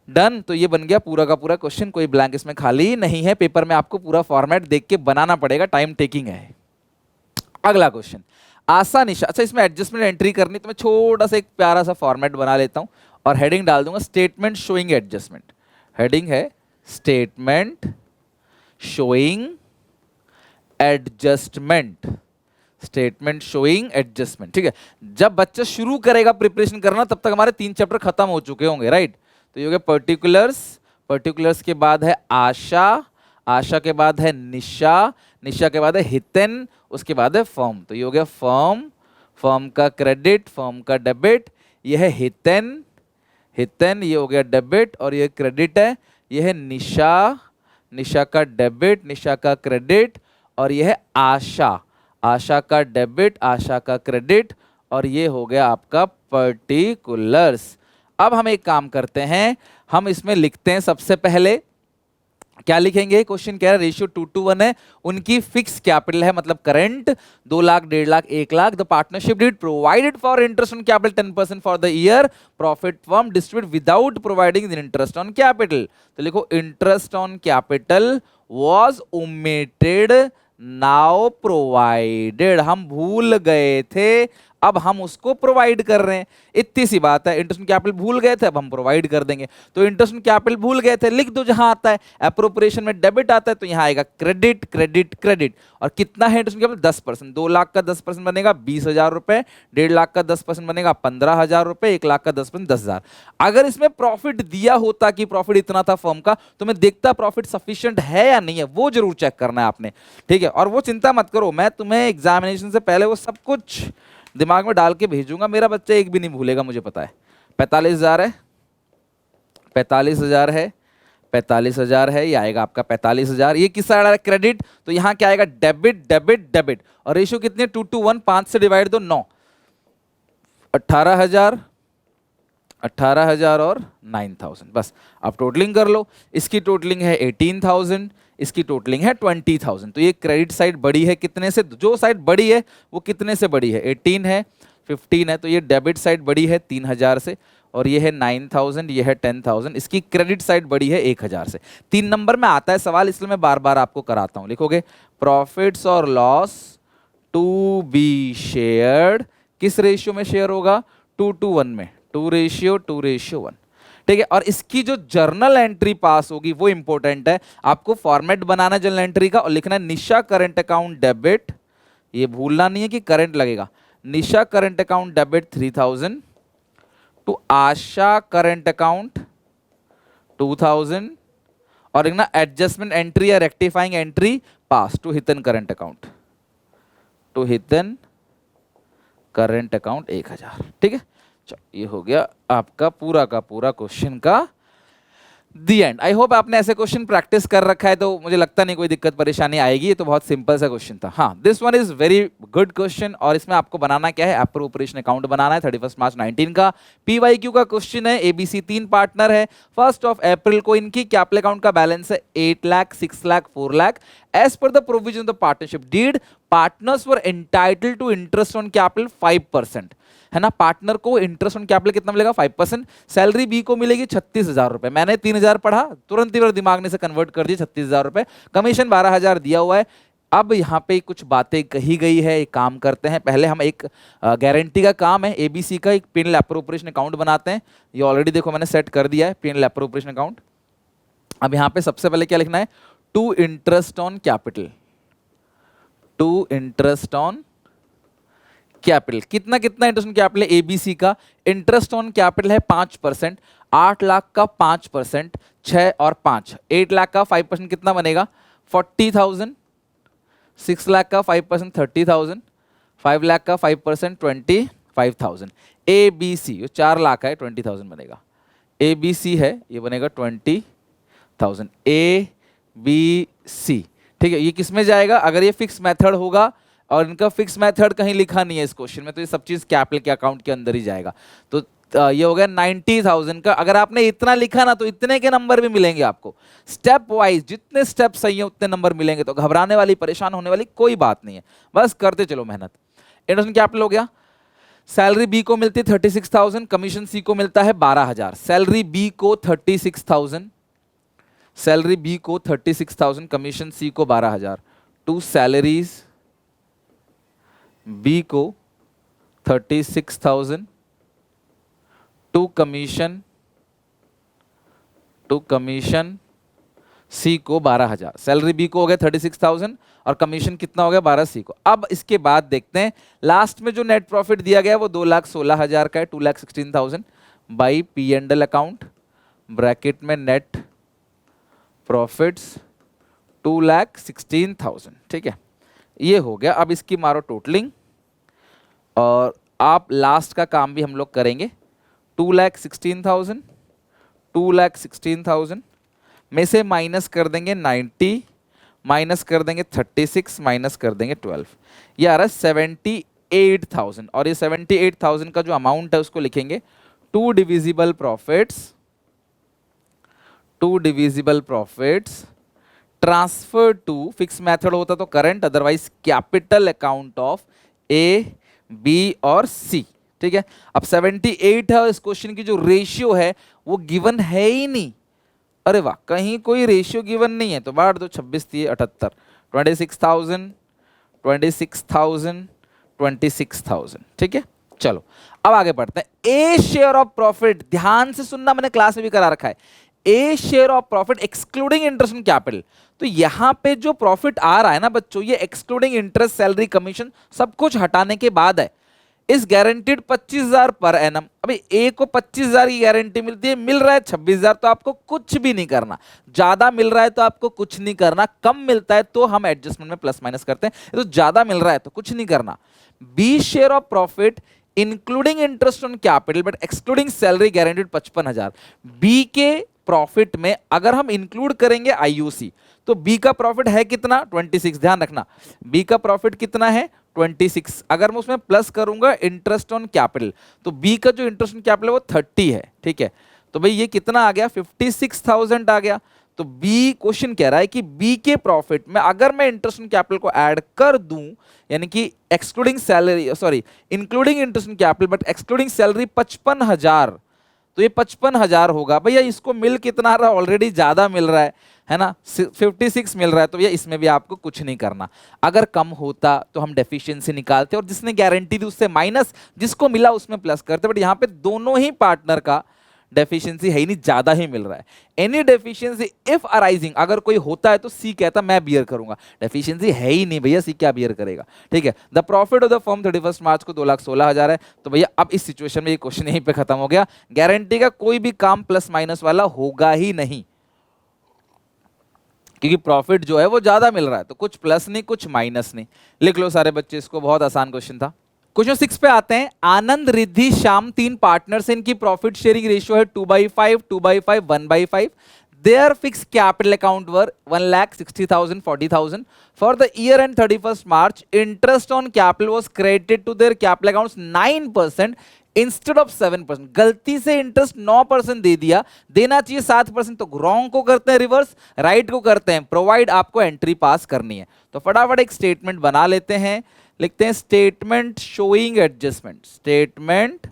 डन। तो ये बन गया पूरा का पूरा क्वेश्चन, कोई ब्लैंक इसमें खाली नहीं है। पेपर में आपको पूरा फॉर्मेट देख के बनाना पड़ेगा, टाइम टेकिंग है। अगला क्वेश्चन आसानी से, अच्छा इसमें एडजस्टमेंट एंट्री करनी, तो मैं छोटा सा एक प्यारा सा फॉर्मेट बना लेता हूं और हेडिंग डाल दूंगा स्टेटमेंट शोइंग एडजस्टमेंट। हेडिंग है statement showing adjustment, statement showing adjustment. ठीक है, जब बच्चा शुरू करेगा प्रिपरेशन करना तब तक हमारे 3 चैप्टर खत्म हो चुके होंगे, राइट। तो ये हो गया पर्टिकुलर्स, पर्टिकुलर्स के बाद है आशा, आशा के बाद है निशा, निशा के बाद है हितन, उसके बाद है फर्म। तो ये हो गया फर्म, फर्म का क्रेडिट, फर्म का डेबिट, ये है हितन, हितन ये हो गया डेबिट और ये क्रेडिट है, ये है निशा, निशा का डेबिट, निशा का क्रेडिट, और ये है आशा, आशा का डेबिट, आशा का क्रेडिट, और ये हो गया आपका पर्टिकुलर्स। अब हम एक काम करते हैं, हम इसमें लिखते हैं सबसे पहले क्या लिखेंगे, क्वेश्चन कह रहा है रेशियो 2:1 है, उनकी फिक्स कैपिटल है मतलब current 2 lakh, 1.5 lakh, 1 lakh. The partnership did provided for interest on capital 10% for the year, profit firm distribute without providing interest on capital. तो लिखो interest on capital was omitted now provided, हम भूल गए थे अब हम उसको प्रोवाइड कर रहे हैं, इतनी सी बात है। इंटरेस्ट ऑन कैपिटल भूल गए थे, अब हम प्रोवाइड कर देंगे। तो इंटरेस्ट ऑन कैपिटल भूल गए थे लिख दो, जहां आता है एप्रोप्रिएशन में डेबिट आता है तो यहां आएगा क्रेडिट, क्रेडिट, क्रेडिट। और कितना है इंटरेस्ट ऑन कैपिटल, 10%। 2 लाख का 10% बनेगा 20,000 रुपए, 1.5 लाख का 10% बनेगा 15,000 रुपए, 1 लाख का 10% 10,000। अगर इसमें प्रॉफिट दिया होता कि प्रॉफिट इतना था फर्म का, तो मैं देखता प्रॉफिट सफिशिएंट है या नहीं है, वो जरूर चेक करना है आपने, ठीक है। और वो चिंता मत करो, मैं तुम्हें एग्जामिनेशन से पहले वो सब कुछ दिमाग में डाल के भेजूंगा, मेरा बच्चा एक भी नहीं भूलेगा, मुझे पता है। 45,000 है, 45,000 है, 45,000 है, ये आएगा आपका 45,000। ये किस साइड आ रहा है, क्रेडिट, तो यहां क्या आएगा, डेबिट, डेबिट, डेबिट। और रेशियो कितनी है, 2:1, 5 से डिवाइड दो 9, 18,000, 18,000 और 9,000, बस। आप टोटलिंग कर लो, इसकी टोटलिंग है 18,000, इसकी टोटलिंग है 20,000। तो ये क्रेडिट साइड बड़ी है कितने से, जो साइड बड़ी है वो कितने से बड़ी है, 18 है, 15 है। तो ये डेबिट साइड बड़ी है 3,000 से, और ये है 9,000, ये है 10,000। इसकी क्रेडिट साइड बड़ी है 1,000 से। 3 नंबर में आता है सवाल, इसलिए मैं बार बार आपको कराता हूं। लिखोगे प्रॉफिट्स और लॉस टू बी शेयर्ड, किस रेशियो में शेयर होगा, 2:1 में, 2:1। ठीक है। और इसकी जो जर्नल एंट्री पास होगी वो इंपॉर्टेंट है, आपको फॉर्मेट बनाना जर्नल एंट्री का, और लिखना है निशा करंट अकाउंट डेबिट, ये भूलना नहीं है कि करंट लगेगा, Nisha current account debit 3,000 to Asha current account 2,000, और लिखना एडजस्टमेंट एंट्री या rectifying entry pass to Hitan current account, to Hitan current account 1,000। ठीक है, ये हो गया आपका पूरा का पूरा क्वेश्चन का दी एंड। आई होप आपने ऐसे क्वेश्चन प्रैक्टिस कर रखा है, तो मुझे लगता नहीं कोई दिक्कत परेशानी आएगी। ये तो बहुत सिंपल सा क्वेश्चन था। हाँ, this one is very good question, और इसमें आपको बनाना क्या है, एप्रोप्रिएशन अकाउंट बनाना है। 31 मार्च 19 का पीवाईक्यू का क्वेश्चन है। एबीसी 3 पार्टनर है। 1 अप्रैल को इनकी कैपिटल अकाउंट का बैलेंस है 8 lakh, 6 lakh, 4 lakh. As per the provision of the partnership deed, partners were entitled to interest on capital 5%, है ना। पार्टनर को इंटरेस्ट ऑन कैपिटल कितना मिलेगा, 5%। सैलरी बी को मिलेगी 36,000 रुपए। मैंने 3,000 पढ़ा, तुरंत ही मेरे दिमाग ने से कन्वर्ट कर दिया 36,000 रुपए। कमीशन 12,000 दिया हुआ है। अब यहाँ पे कुछ बातें कही गई है, एक काम करते हैं, पहले हम एक गारंटी का काम है एबीसी का, एक पी&एल एप्रोप्रिएशन अकाउंट बनाते हैं। ये ऑलरेडी देखो मैंने सेट कर दिया है पी&एल एप्रोप्रिएशन अकाउंट। अब यहाँ पे सबसे पहले क्या लिखना है, to interest on capital, to interest on capital. कितना कितना इंटरेस्ट ऑन कैपिटल है एबीसी का, इंटरेस्ट ऑन कैपिटल है 5%, 8 लाख का 5%, 6 और 5, 8 लाख का 5% कितना बनेगा, 40,000, 6 लाख का 5% 30,000, 5 लाख का 5% 5,000। ए बी सी, ये 4 लाख है, 20,000 बनेगा। ए बी सी है, ये बनेगा 20,000। ए बी सी, ठीक है। ये किस में जाएगा? अगर ये फिक्स मेथड होगा और इनका फिक्स मेथड कहीं लिखा नहीं है इस क्वेश्चन में, तो ये सब चीज कैपिटल के अकाउंट के अंदर ही जाएगा। तो ये हो गया 90,000 का। अगर आपने इतना लिखा ना, तो इतने के नंबर भी मिलेंगे आपको। स्टेप वाइज जितने स्टेप सही है उतने नंबर मिलेंगे, तो घबराने वाली, परेशान होने वाली कोई बात नहीं है, बस करते चलो मेहनत। इंट्रोडक्शन कैपिटल हो गया। सैलरी बी को मिलती है 36,000, कमीशन सी को मिलता है 12,000। सैलरी बी को 36,000, सैलरी बी को 36,000, कमीशन सी को 12,000। टू सैलरीज बी को 36,000, टू कमीशन सी को 12,000। सैलरी बी को हो गया 36,000 और कमीशन कितना हो गया? 12 सी को। अब इसके बाद देखते हैं लास्ट में जो नेट प्रॉफिट दिया गया वो 2,16,000 का है, 2,16,000 by P and L account, bracket में नेट प्रॉफिट्स 2,16,000, ठीक है। ये हो गया। अब इसकी मारो टोटलिंग और आप लास्ट का काम भी हम लोग करेंगे। 2,16,000, 2,16,000 में से माइनस कर देंगे 90, माइनस कर देंगे 36, माइनस कर देंगे 12, ये आ रहा है 78,000। और ये 78,000 का जो अमाउंट है उसको लिखेंगे to divisible profits transfer to, fix method होता तो current, otherwise capital account of A, B और सी, ठीक है। अब 78 है, इस क्वेश्चन की जो रेशियो है वो गिवन है ही नहीं। अरे वाह, कहीं कोई रेशियो गिवन नहीं है तो बांट दो, 26 3 78, 26,000, 26,000, 26,000, ठीक है। चलो अब आगे बढ़ते हैं। ए शेयर ऑफ प्रॉफिट, ध्यान से सुनना, मैंने क्लास में भी करा रखा है। A share of profit excluding interest on capital. तो यहां पे जो प्रॉफिट आ रहा है ना बच्चों, ये एक्सक्लूडिंग इंटरेस्ट, सैलरी, कमीशन सब कुछ हटाने के बाद है। इस गारंटीड 25,000 पर एनम। अभी ए को 25,000 की गारंटी मिलती है, मिल रहा है 26,000, तो आपको कुछ भी नहीं करना। ज्यादा मिल रहा है तो आपको कुछ नहीं करना, कम मिलता है तो हम एडजस्टमेंट में प्लस माइनस करते हैं। तो ज्यादा मिल रहा है तो कुछ नहीं करना। B share of profit including interest on capital but excluding salary guaranteed 55,000। B के प्रॉफिट में अगर हम इंक्लूड करेंगे आईयूसी, तो बी का प्रॉफिट है कितना? 26। ध्यान रखना, बी का प्रॉफिट कितना है? 26। अगर मैं उसमें प्लस करूंगा इंटरेस्ट ऑन कैपिटल, तो बी का जो इंटरेस्ट ऑन कैपिटल है वो 30 है, ठीक है। तो भाई ये कितना आ गया? 56,000 आ गया। तो बी क्वेश्चन कह रहा है कि बी के प्रॉफिट में अगर मैं इंटरेस्ट ऑन कैपिटल को ऐड कर दूं, यानी कि excluding salary, sorry including interest on capital but excluding salary 55,000, तो ये 55,000 होगा। भैया इसको मिल कितना रहा? ऑलरेडी ज्यादा मिल रहा है ना, 56 मिल रहा है, तो भैया इसमें भी आपको कुछ नहीं करना। अगर कम होता तो हम डेफिशिएंसी निकालते और जिसने गारंटी दी उससे माइनस, जिसको मिला उसमें प्लस करते। बट यहाँ पे दोनों ही पार्टनर का डेफिशिएंसी है ही नहीं, ज्यादा ही मिल रहा है। एनी डेफिशिएंसी इफ अराइजिंग, अगर कोई होता है तो सी कहता मैं बियर करूंगा। डेफिशिएंसी है ही नहीं भैया, सी क्या बियर करेगा, ठीक है। The profit of the firm 31 मार्च को 2,16,000 है। तो भैया अब इस सिचुएशन में ये क्वेश्चन यहीं पे खत्म हो गया। गारंटी का कोई भी काम प्लस माइनस वाला होगा ही नहीं, क्योंकि प्रॉफिट जो है वो ज्यादा मिल रहा है, तो कुछ प्लस नहीं कुछ माइनस नहीं। लिख लो सारे बच्चे इसको, बहुत आसान क्वेश्चन था। क्वेश्चन 6 पे आते हैं। आनंद, रिद्धि, श्याम 3 पार्टनर्स, इनकी प्रॉफिट शेयरिंग रेशियो है 2/5, 2/5, 1/5। Their fix capital account were 1,60,000, 40,000 for the year end 31 March. Interest on capital was credited to their capital accounts 9% instead of 7%। गलती से इंटरेस्ट 9% दे दिया, देना चाहिए 7%। तो रॉन्ग को करते हैं रिवर्स, राइट को करते हैं प्रोवाइड। आपको एंट्री पास करनी है, तो फटाफट एक स्टेटमेंट बना लेते हैं। लिखते हैं statement showing adjustment, statement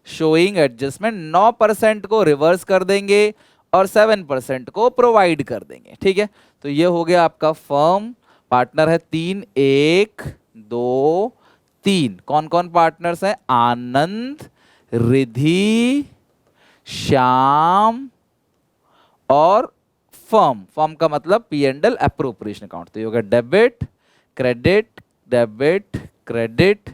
showing adjustment. 9% को रिवर्स कर देंगे और 7% को प्रोवाइड कर देंगे, ठीक है। तो ये हो गया आपका फर्म, पार्टनर है 3, 1 2 3। कौन कौन पार्टनर्स हैं? आनंद, रिद्धि, श्याम और फर्म। फर्म का मतलब P and L appropriation account. तो ये होगा debit credit, debit credit,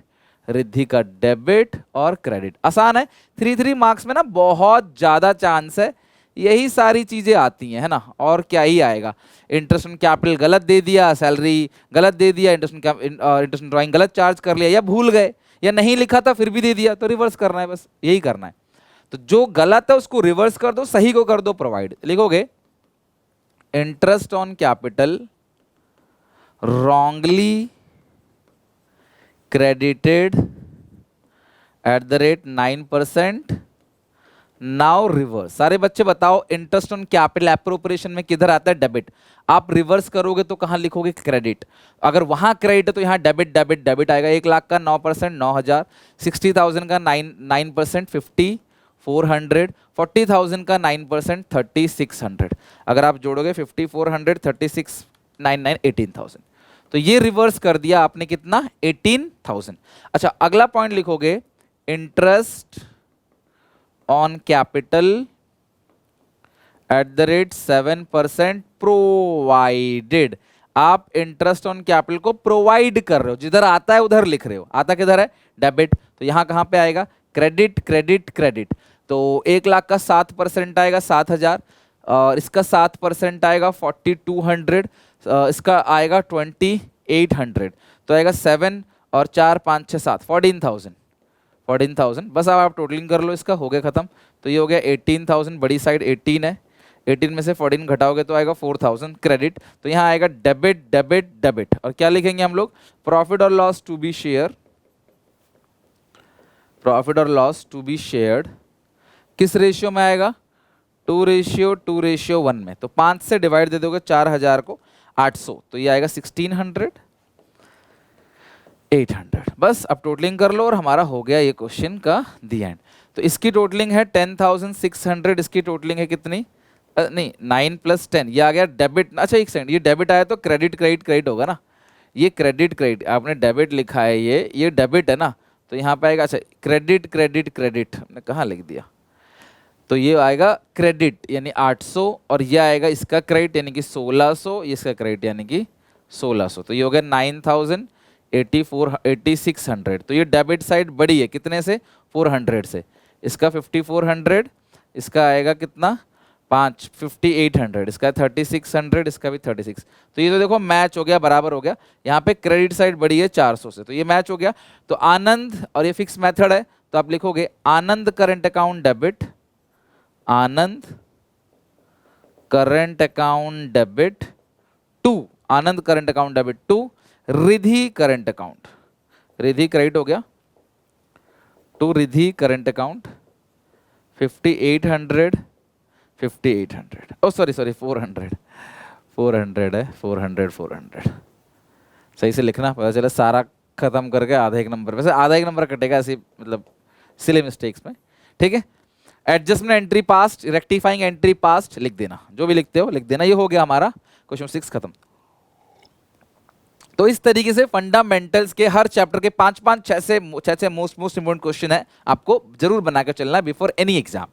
Riddhi का डेबिट और क्रेडिट। आसान है, 3 मार्क्स में ना बहुत ज्यादा चांस है, यही सारी चीजें आती हैं, है ना, और क्या ही आएगा। इंटरेस्ट ऑन कैपिटल गलत दे दिया, सैलरी गलत दे दिया, इंटरेस्ट ऑन ड्राइंग गलत चार्ज कर लिया, या भूल गए, या नहीं लिखा था फिर भी दे दिया, तो रिवर्स करना है, बस यही करना है। तो जो गलत है उसको रिवर्स कर दो, सही को कर दो प्रोवाइड। लिखोगे interest on capital wrongly credited at the rate 9%, now reverse. सारे बच्चे बताओ इंटरेस्ट ऑन कैपिटल एप्रोप्रिएशन में किधर आता है? डेबिट। आप रिवर्स करोगे तो कहां लिखोगे? क्रेडिट। अगर वहां क्रेडिट है तो यहां डेबिट डेबिट डेबिट आएगा। 1 लाख का 9% 9,000, 60,000 का 9% 5,400, 40,000 का 9% 3,600। अगर आप जोड़ोगे 5,400 36 99 18,000, तो ये रिवर्स कर दिया आपने कितना? 18,000। अच्छा अगला पॉइंट लिखोगे interest on capital at the rate 7% provided. आप इंटरेस्ट ऑन कैपिटल को प्रोवाइड कर रहे हो, जिधर आता है उधर लिख रहे हो। आता किधर है? डेबिट। तो यहां कहां पे आएगा? Credit credit credit. तो 1 लाख का 7% आएगा 7,000, और इसका 7% आएगा 4,200, इसका आएगा 2,800, तो आएगा 7 और 4 5 6 7 14,000 14,000। बस अब आप टोटलिंग कर लो, इसका हो गया खत्म। तो ये हो गया 18,000, बड़ी साइड 18 है, 18 में से 14 घटाओगे तो आएगा 4,000 क्रेडिट। तो यहाँ आएगा डेबिट डेबिट डेबिट। और क्या लिखेंगे हम लोग? प्रॉफिट और loss to be share, profit और लॉस टू बी शेयर्ड किस रेशियो में आएगा? 2:1 में। तो 5 से डिवाइड दे दोगे 4,000 को 800, तो ये आएगा 1,600 800। बस अब टोटलिंग कर लो और हमारा हो गया ये क्वेश्चन का दी एंड। तो इसकी टोटलिंग है 10,600, इसकी टोटलिंग है कितनी? नहीं 9 + 10, ये आ गया डेबिट। अच्छा एक सेकंड, ये डेबिट आया तो क्रेडिट क्रेडिट क्रेडिट होगा ना, ये क्रेडिट क्रेडिट आपने डेबिट लिखा है, ये डेबिट है ना, तो यहाँ पे आएगा। अच्छा क्रेडिट क्रेडिट क्रेडिट हमने कहाँ लिख दिया? तो ये आएगा क्रेडिट यानी 800, और ये आएगा इसका क्रेडिट यानी कि 1,600, इसका क्रेडिट यानी कि 1,600। तो ये हो गया 9,084 तो ये डेबिट साइड बड़ी है कितने से? 400 से। इसका 5,400, इसका आएगा कितना? 5,800, इसका 3,600, इसका भी 36। तो ये तो देखो मैच हो गया, बराबर हो गया। यहाँ पे क्रेडिट साइड बड़ी है 400 से, तो ये मैच हो गया। तो आनंद, और ये फिक्स मेथड है, तो आप लिखोगे Anand current account debit, Anand current account debit to, Anand current account debit to Riddhi current account, Riddhi credit हो गया to Riddhi current account 5,800 5,800, oh sorry 400 है 400। सही से लिखना, पता चला सारा खत्म करके आधा एक नंबर, वैसे आधा एक नंबर कटेगा ऐसी, मतलब सिली मिस्टेक्स में, ठीक है। Adjustment entry past, rectifying entry past लिख देना, जो भी लिखते हो लिख देना। ये हो गया हमारा क्वेश्चन 6 खत्म। तो इस तरीके से फंडामेंटल्स के हर चैप्टर के 5-5 6 से मोस्ट इंपोर्टेंट क्वेश्चन है, आपको जरूर बनाकर चलना है बिफोर एनी एग्जाम।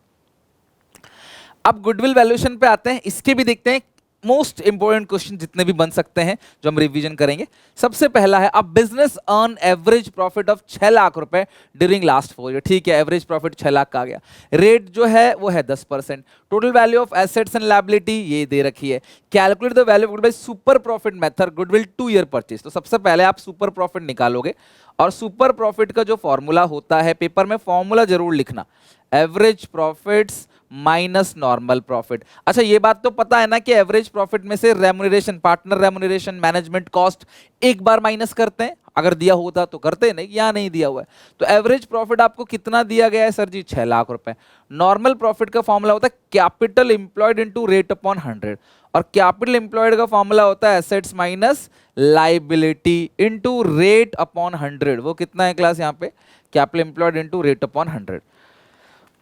अब गुडविल वैल्यूएशन पे आते हैं, इसके भी देखते हैं मोस्ट इंपोर्टेंट क्वेश्चन जितने भी बन सकते हैं जो हम रिवीजन करेंगे। सबसे पहला है, अब business earn average profit of 6 lakh रुपए ड्यूरिंग लास्ट 4 ईयर। ठीक है, एवरेज प्रॉफिट 6 लाख का आ गया। रेट जो है वो है 10%। Total value of assets and liability ये दे रखी है। Calculate the value of goodwill super profit method goodwill 2 year purchase. तो सबसे पहले आप सुपर प्रॉफिट निकालोगे, और सुपर प्रॉफिट का जो फॉर्मूला होता है, पेपर में फॉर्मूला जरूर लिखना, average profits minus normal profit. अच्छा ये बात तो पता है ना कि एवरेज प्रॉफिट में से remuneration, partner remuneration, management cost एक बार माइनस करते हैं, अगर दिया होता तो करते, नहीं यहाँ नहीं दिया हुआ है। तो एवरेज प्रॉफिट आपको कितना दिया गया है सर जी? 6 लाख रुपए। नॉर्मल प्रॉफिट का फॉर्मूला होता है capital employed into rate upon 100, और कैपिटल एम्प्लॉयड का फॉर्मूला होता है assets minus liability into rate upon 100। वो कितना है क्लास यहाँ पे? Capital employed into rate upon 100।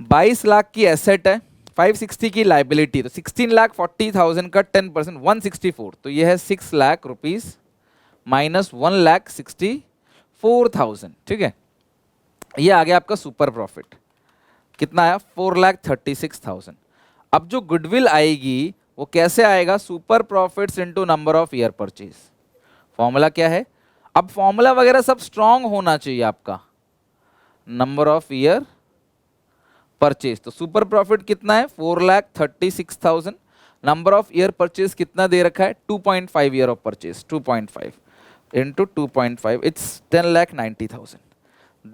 22 lakh की एसेट है, 560 की लाइबिलिटी, तो 16,40,000 का 10% 164, तो ये है 6 लाख रुपीज माइनस 1,64,000। ठीक है, ये आ गया आपका सुपर प्रॉफिट। कितना आया? 4,36,000। अब जो गुडविल आएगी वो कैसे आएगा? Super profits into number of year purchase. Formula क्या है? अब फॉर्मूला वगैरह सब स्ट्रांग होना चाहिए आपका। नंबर ऑफ ईयर परचेज, तो सुपर प्रॉफिट कितना है? 4,36,000। नंबर ऑफ ईयर परचेज कितना दे रखा है? 2.5 year of purchase, 2.5 into 2.5 it's 10,90,000।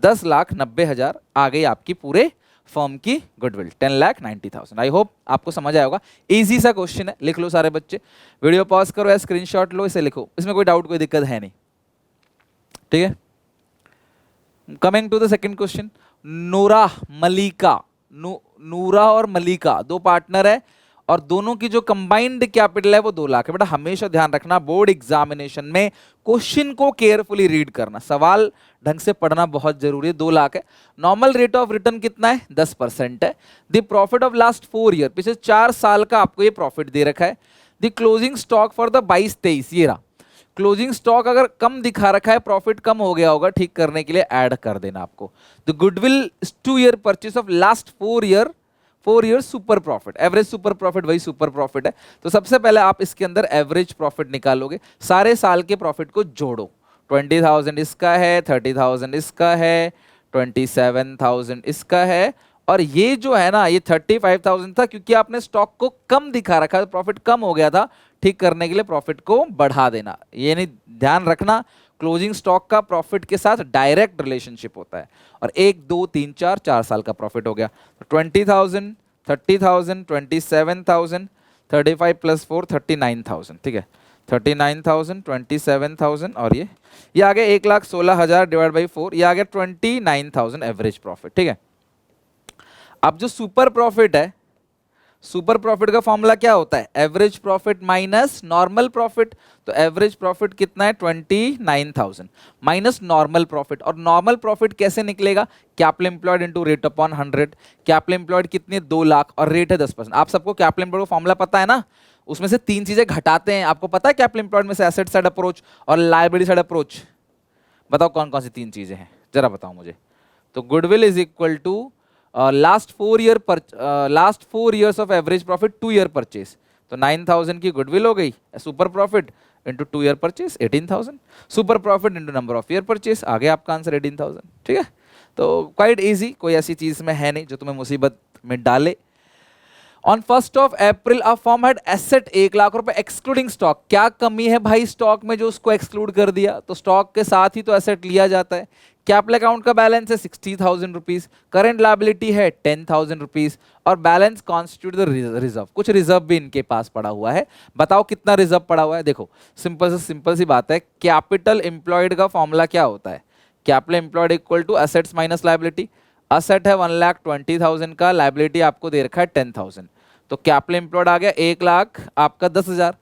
10,90,000 आ गई आपकी पूरे फर्म की गुडविल, 10,90,000। आई होप आपको समझ आया होगा। इजी सा क्वेश्चन है, लिख लो सारे बच्चे, वीडियो पॉज करो या स्क्रीनशॉट लो, इसे लिखो, इसमें कोई डाउट कोई दिक्कत है नहीं, ठीक है। Coming to the second question, Noora Malika, नूरा और मलिका दो पार्टनर है और दोनों की जो कंबाइंड कैपिटल है वो 2 लाख है। बेटा हमेशा ध्यान रखना, बोर्ड एग्जामिनेशन में क्वेश्चन को केयरफुली रीड करना, सवाल ढंग से पढ़ना बहुत जरूरी है। 2 लाख है। नॉर्मल रेट ऑफ रिटर्न कितना है? 10% है। The profit of last 4 year, पिछले 4 साल का आपको ये प्रॉफिट दे रखा है। The closing stock for the 22-23, ये रहा क्लोजिंग स्टॉक। अगर कम दिखा रखा है, प्रॉफिट कम हो गया होगा, ठीक करने के लिए ऐड कर देना आपको। The goodwill 2 year purchase of last 4 year super profit, average super profit वही सुपर प्रॉफिट है। तो सबसे पहले आप इसके अंदर एवरेज प्रॉफिट निकालोगे, सारे साल के प्रॉफिट को जोड़ो। 20,000 इसका है, 30,000 इसका है, 27,000 इसका है, और ये जो है ना ये 35,000 था, क्योंकि आपने स्टॉक को कम दिखा रखा है, प्रॉफिट कम हो गया था, ठीक करने के लिए प्रॉफिट को बढ़ा देना। ये नहीं, ध्यान रखना क्लोजिंग स्टॉक का प्रॉफिट के साथ डायरेक्ट रिलेशनशिप होता है। और 1 2 3 4 साल का प्रॉफिट हो गया, तो 20,000, 30,000, 27,000, 35 + 4 39,000, ठीक है। 39,000, 27,000 और ये आ गया 1,16,000 डिवाइड बाई 4, ये आ गया 29,000 एवरेज प्रॉफिट, ठीक है। अब जो सुपर प्रॉफिट है, सुपर प्रॉफिट का फॉर्मूला क्या होता है? Average profit minus normal profit. तो एवरेज प्रॉफिट कितना है? 29,000 माइनस नॉर्मल प्रॉफिट। और नॉर्मल प्रॉफिट कैसे निकलेगा? Capital employed into rate upon 100। Capital employed कितनी है? 2 लाख, और रेट है 10%। आप सबको कैपिटल एम्प्लॉयड का फॉर्मूला पता है ना? उसमें से 3 चीजें घटाते हैं, आपको पता है कैपिटल एम्प्लॉयड में से? एसेट साइड अप्रोच और लायबिलिटी साइड अप्रोच। बताओ कौन कौन सी 3 चीजें हैं, जरा बताओ मुझे। तो goodwill is equal to last 4 years of average profit 2 year purchase. तो 9,000 की गुडविल हो गई, super profit into 2 year purchase 18,000, super profit into number of year purchase, आ गया आपका आंसर 18,000, ठीक है। तो क्वाइट इजी, कोई ऐसी चीज में है नहीं जो तुम्हें मुसीबत में डाले। On 1st of April a firm had asset 1 lakh रुपए एक्सक्लूडिंग स्टॉक। क्या कमी है भाई स्टॉक में जो उसको एक्सक्लूड कर दिया? तो स्टॉक के साथ ही तो एसेट लिया जाता है। कैपिटल अकाउंट का बैलेंस है 60,000 रुपीज, करंट लायबिलिटी है 10,000 रुपीज, और बैलेंस कॉन्स्टिट्यूट द रिजर्व। कुछ रिजर्व भी इनके पास पड़ा हुआ है। बताओ कितना रिजर्व पड़ा हुआ है? देखो सिंपल सी बात है, कैपिटल एम्प्लॉयड का फॉर्मूला क्या होता है? Capital employed equal to assets minus liability. Asset है 1,20,000 का, लायबिलिटी आपको दे रखा है 10,000, तो कैपिटल एम्प्लॉयड आ गया 1 लाख आपका 10,000।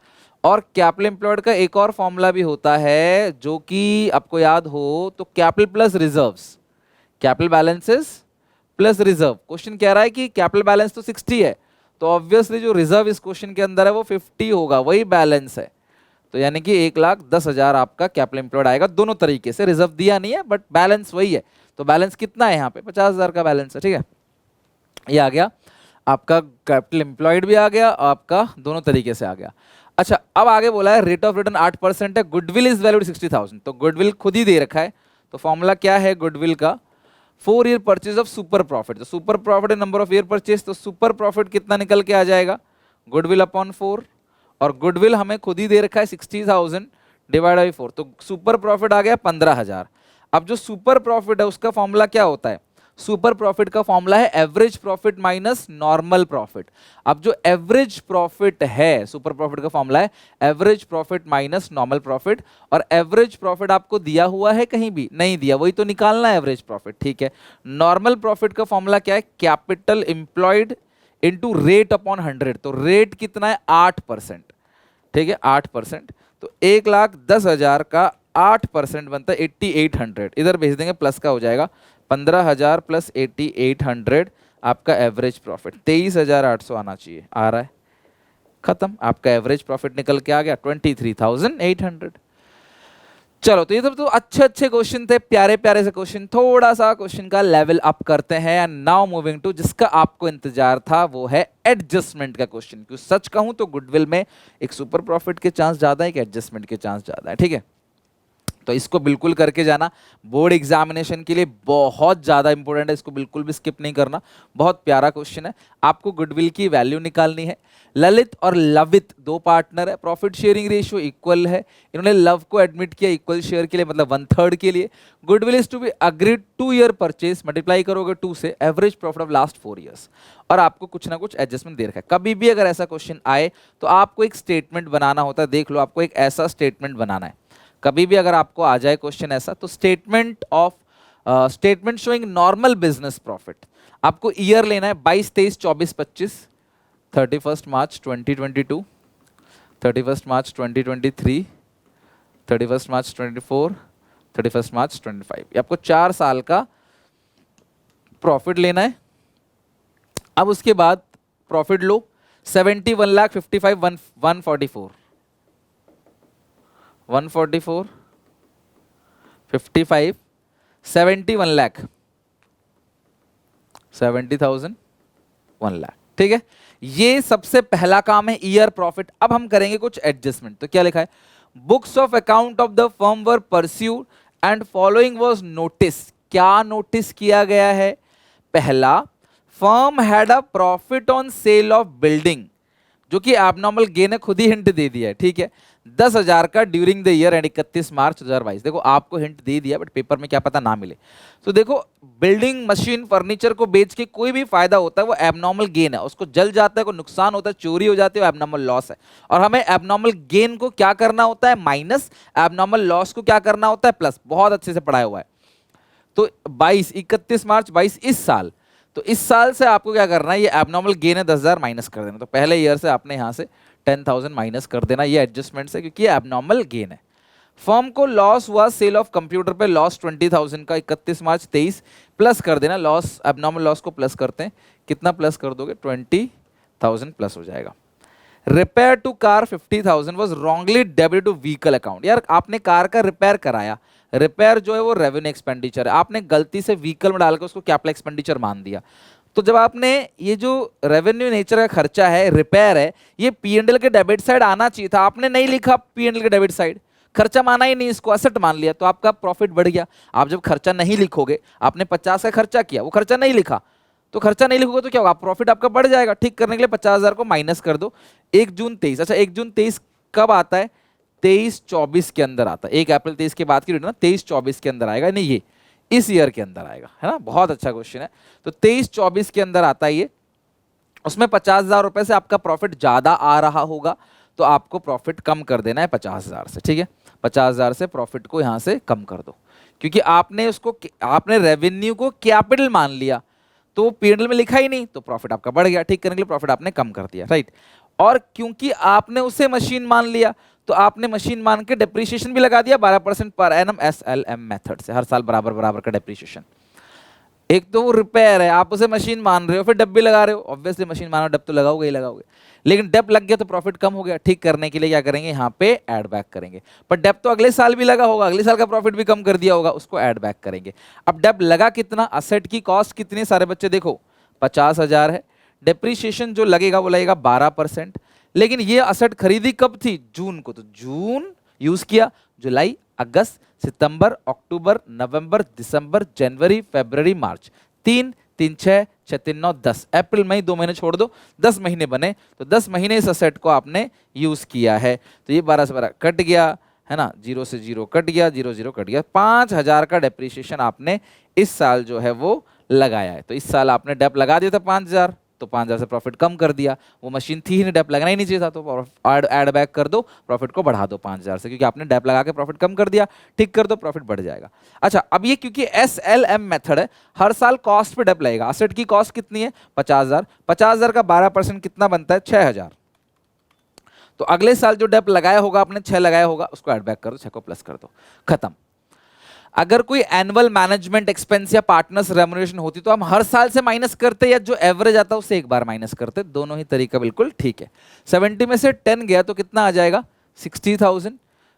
और कैपिटल एम्प्लॉयड का एक और फॉर्मूला भी होता है जो कि आपको याद हो, तो capital plus reserves, capital balances plus reserve. Question कह रहा है कि कैपिटल बैलेंस तो 60 है, तो ऑब्वियसली जो रिजर्व इस क्वेश्चन के अंदर है वो 50 होगा, वही बैलेंस है। तो यानी कि 1,10,000 आपका कैपिटल एम्प्लॉयड आएगा। दोनों तरीके से, रिजर्व दिया नहीं है बट बैलेंस वही है। तो बैलेंस कितना है यहाँ पे? 50,000 का बैलेंस है, ठीक है। ये आ गया आपका कैपिटल एम्प्लॉयड भी आ गया, आपका दोनों तरीके से आ गया। अच्छा, अब आगे बोला है रेट ऑफ रिटर्न 8% है, गुडविल इज वैल्यूड 60,000। तो गुडविल खुद ही दे रखा है, तो फॉर्मूला क्या है गुडविल का? 4 year purchase of super profit. तो सुपर प्रॉफिट है नंबर ऑफ ईयर परचेज, तो सुपर प्रॉफिट कितना निकल के आ जाएगा? गुडविल अपॉन 4, और गुडविल हमें खुद ही दे रखा है 60,000 डिवाइड बाई 4, तो सुपर प्रॉफिट आ गया 15,000। अब जो सुपर प्रॉफिट है उसका फॉर्मूला क्या होता है? सुपर प्रॉफिट का फॉर्मूला है average profit minus normal profit. अब जो एवरेज प्रॉफिट है, सुपर प्रॉफिट का फॉर्मूला है average profit minus normal profit, और एवरेज प्रॉफिट आपको दिया हुआ है? कहीं भी नहीं दिया, वही तो निकालना है एवरेज प्रॉफिट, ठीक है। नॉर्मल प्रॉफिट का फॉर्मूला क्या है? Capital employed into rate upon 100। तो रेट कितना है? 8%, ठीक है, 8%। तो 1,10,000 का 8% बनता है 8,800, इधर भेज देंगे, प्लस का हो जाएगा 15,000 प्लस 8,800, आपका एवरेज प्रॉफिट 23,800 आना चाहिए, आ रहा है, खत्म। आपका एवरेज प्रॉफिट निकल के आ गया 23,800। चलो, तो ये तो अच्छे क्वेश्चन थे, प्यारे प्यारे से क्वेश्चन। थोड़ा सा क्वेश्चन का लेवल अप करते हैं, एंड नाउ मूविंग टू जिसका आपको इंतजार था, वो है एडजस्टमेंट का क्वेश्चन। क्यों सच कहूं तो गुडविल में एक सुपर प्रॉफिट के चांस ज्यादा है, एक एडजस्टमेंट के चांस ज्यादा है, ठीक है। तो इसको बिल्कुल करके जाना, बोर्ड एग्जामिनेशन के लिए बहुत ज्यादा इंपॉर्टेंट है, इसको बिल्कुल भी स्किप नहीं करना, बहुत प्यारा क्वेश्चन है। आपको गुडविल की वैल्यू निकालनी है। ललित और लवित दो पार्टनर है, प्रॉफिट शेयरिंग रेशियो इक्वल है, इन्होंने लव को एडमिट किया इक्वल शेयर के लिए, मतलब 1/3 के लिए। Goodwill is to be agreed 2 year purchase, multiply करोगे 2 से, average profit of last 4 years, और आपको कुछ ना कुछ एडजस्टमेंट दे रखा है। कभी भी अगर ऐसा क्वेश्चन आए तो आपको एक स्टेटमेंट बनाना होता है, देख लो आपको एक ऐसा स्टेटमेंट बनाना है। कभी भी अगर आपको आ जाए क्वेश्चन ऐसा, तो statement showing normal business profit, आपको ईयर लेना है 22, 23, 24, 25, 31 मार्च 2022, 31 मार्च 2023, 31 मार्च 24, 31 मार्च 25, ये आपको 4 साल का प्रॉफिट लेना है। अब उसके बाद प्रॉफिट लो 71 लाख 55 144 144 55 71 लाख 70,000 1 लाख, ठीक है। ये सबसे पहला काम है ईयर प्रॉफिट। अब हम करेंगे कुछ एडजस्टमेंट। तो क्या लिखा है, books of account of the firm were pursued and following was notice. क्या नोटिस किया गया है? पहला, firm had a profit on sale of building, जो कि एबनॉर्मल गेन है, खुद ही हिंट दे दिया है, ठीक है, 10,000 का ड्यूरिंग द ईयर एंड 31 मार्च 2022। देखो आपको हिंट दे दिया, बट पेपर में क्या पता ना मिले। तो देखो, बिल्डिंग, मशीन, फर्नीचर को बेच के कोई भी फायदा होता है वो एबनॉर्मल गेन है, उसको जल जाता है, कोई नुकसान होता है, चोरी हो जाती है, वो एबनॉर्मल लॉस है। और हमें एबनॉर्मल गेन को क्या करना होता है? माइनस। एबनॉर्मल लॉस को क्या करना होता है? प्लस। बहुत अच्छे से पढ़ाया हुआ है। तो 31 मार्च 22 इस साल, तो इस साल से आपको क्या करना है, ये एबनॉर्मल गेन है 10,000 माइनस कर देना। तो पहले ईयर से आपने यहां से 10,000 माइनस कर देना, ये एडजस्टमेंट है क्योंकि ये एबनॉर्मल गेन है। फर्म को लॉस हुआ सेल ऑफ कंप्यूटर पे, लॉस 20,000 का 31 मार्च 23, प्लस कर देना, लॉस एबनॉर्मल लॉस को प्लस करते हैं, कितना प्लस कर दोगे? 20,000 प्लस हो जाएगा। Repair to car 50,000 was wrongly debited to vehicle account. यार आपने कार का रिपेयर कराया, रिपेयर जो है वो रेवेन्यू एक्सपेंडिचर है, आपने गलती से व्हीकल में डाल के उसको कैपिटल एक्सपेंडिचर मान दिया। तो जब आपने ये जो रेवेन्यू नेचर का खर्चा है, रिपेयर है, ये पीएनएल के डेबिट साइड आना चाहिए था, आपने नहीं लिखा पीएनएल के डेबिट साइड, खर्चा माना ही नहीं, इसको असेट मान लिया, तो आपका प्रॉफिट बढ़ गया। आप जब खर्चा नहीं लिखोगे, आपने 50 का खर्चा किया, वो खर्चा नहीं लिखा, तो खर्चा नहीं लिखोगे तो क्या होगा? प्रॉफिट आपका बढ़ जाएगा। ठीक करने के लिए 50,000 को माइनस कर दो। 1 जून 23, अच्छा 1 जून 23 कब आता है? 23-24 के अंदर आता है। 1 अप्रैल 23 के बाद की डेट ना, 23-24 के अंदर आएगा, नहीं ये इस ईयर के अंदर आएगा, है ना। बहुत अच्छा क्वेश्चन है। तो 23-24 के अंदर आता है ये, उसमें 50,000 रुपए से आपका प्रॉफिट ज्यादा आ रहा होगा, तो आपको प्रॉफिट कम कर देना है 50,000 से, ठीक है। 50,000 से प्रॉफिट को यहां से कम कर दो, क्योंकि आपने रेवेन्यू को कैपिटल मान लिया, तो पीएनएल में लिखा ही नहीं, तो प्रॉफिट आपका बढ़ गया। ठीक करने के लिए प्रॉफिट आपने कम कर दिया, राइट। और क्योंकि आपने उसे मशीन मान लिया, तो आपने मशीन मान के डेप्रिसिएशन भी लगा दिया 12% पर एनम एसएलएम मेथड से, हर साल बराबर बराबर का डेप्रिसिएशन। एक तो वो रिपेयर है, आप उसे मशीन मान रहे हो, फिर डब भी लगा रहे हो, ऑब्वियसली मशीन मानो डब तो लगाओगे ही लगाओगे, लेकिन डब लग गया तो प्रॉफिट कम हो गया। ठीक करने के लिए क्या करेंगे, यहाँ पे ऐड बैक करेंगे। पर डब तो अगले साल भी लगा होगा, अगले साल का प्रॉफिट भी कम कर दिया होगा, उसको ऐड बैक करेंगे। अब डब लगा कितना, असेट की कॉस्ट कितनी, सारे बच्चे देखो 50,000 है, डेप्रीशिएशन जो लगेगा वो लगेगा 12%। लेकिन ये असेट खरीदी कब थी? जून को, तो जून यूज किया, जुलाई, अगस्त, सितंबर, अक्टूबर, नवंबर, दिसंबर, जनवरी, फरवरी, मार्च, 3, 3, 6, 6, 3, 9, 10, अप्रैल मई 2 महीने छोड़ दो, 10 महीने बने, तो 10 महीने इस असेट को आपने यूज किया है। तो ये 12 से 12 कट गया, है ना, 0 से 0 कट गया, 0 0 कट गया, 5,000 का डेप्रीशिएशन आपने इस साल जो है वो लगाया है। तो इस साल आपने डेप लगा दिया था 5,000, तो 5,000 से प्रॉफिट कम कर दिया, वो मशीन थी ही नहीं, डेप लगना ही नहीं चाहिए था, तो ऐड बैक कर दो, प्रॉफिट को बढ़ा दो 5,000 से, क्योंकि आपने डेप लगा के प्रॉफिट कम कर दिया। ठीक कर दो, प्रॉफिट बढ़ जाएगा। अच्छा, अब ये क्योंकि एसएलएम मेथड है, हर साल कॉस्ट पे डेप लगेगा। असेट की कॉस्ट कितनी है? 50,000, 50,000 का 12% कितना बनता है? 6,000। तो अगले साल जो डेप लगाया होगा आपने, 6 लगाया होगा, उसको ऐड बैक कर दो, 6 को प्लस कर दो, खत्म। अगर कोई एनुअल मैनेजमेंट एक्सपेंस या पार्टनर्स रेम्युनरेशन होती तो हम हर साल से माइनस करते, या जो एवरेज आता है उससे एक बार माइनस करते, दोनों ही तरीका बिल्कुल ठीक है। 70 में से 10 गया तो कितना आ जाएगा? 60,000।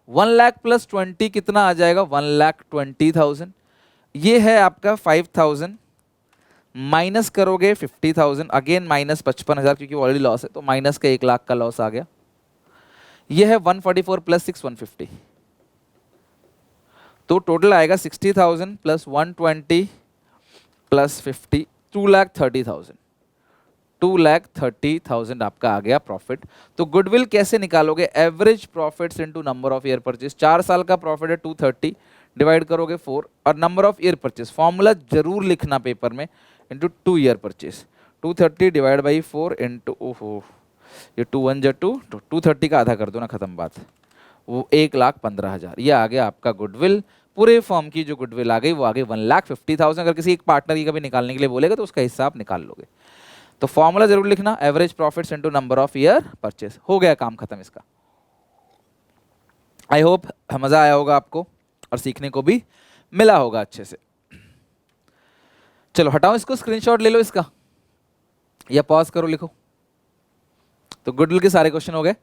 1 लाख प्लस 20 कितना आ जाएगा? 1,20,000। ये है आपका 5,000, माइनस करोगे 50,000, अगेन माइनस 55,000, क्योंकि ऑलरेडी लॉस है, तो माइनस का 1 लाख का लॉस आ गया। ये है 144 प्लस 6, 150, तो टोटल आएगा 60,000 प्लस 120 प्लस 50, 2,30,000। 2,30,000 आपका आ गया प्रॉफिट। तो गुडविल कैसे निकालोगे? Average profits into number of year purchase. 4 साल का प्रॉफिट है 230, डिवाइड करोगे 4, और number of year purchase formula जरूर लिखना पेपर में, into 2 year purchase. 230 divide by 4 into, ओहो ये 2 1 जा 2, तो 230 का आधा कर दो ना, खत्म बात। वो 1,15,000, ये आ गया आपका गुडविल। पूरे फॉर्म की जो गुडविल आ गई वो आ गई 1,50,000। अगर किसी एक पार्टनर की कभी निकालने के लिए बोलेगा तो उसका हिस्सा आप निकाल लोगे। तो फॉर्मूला जरूर लिखना, average profits into number of year purchase. हो गया काम खत्म इसका। आई होप मजा आया होगा आपको और सीखने को भी मिला होगा अच्छे से। चलो हटाओ इसको, स्क्रीनशॉट ले लो इसका या पॉज करो, लिखो। तो गुडविल के सारे क्वेश्चन हो गए।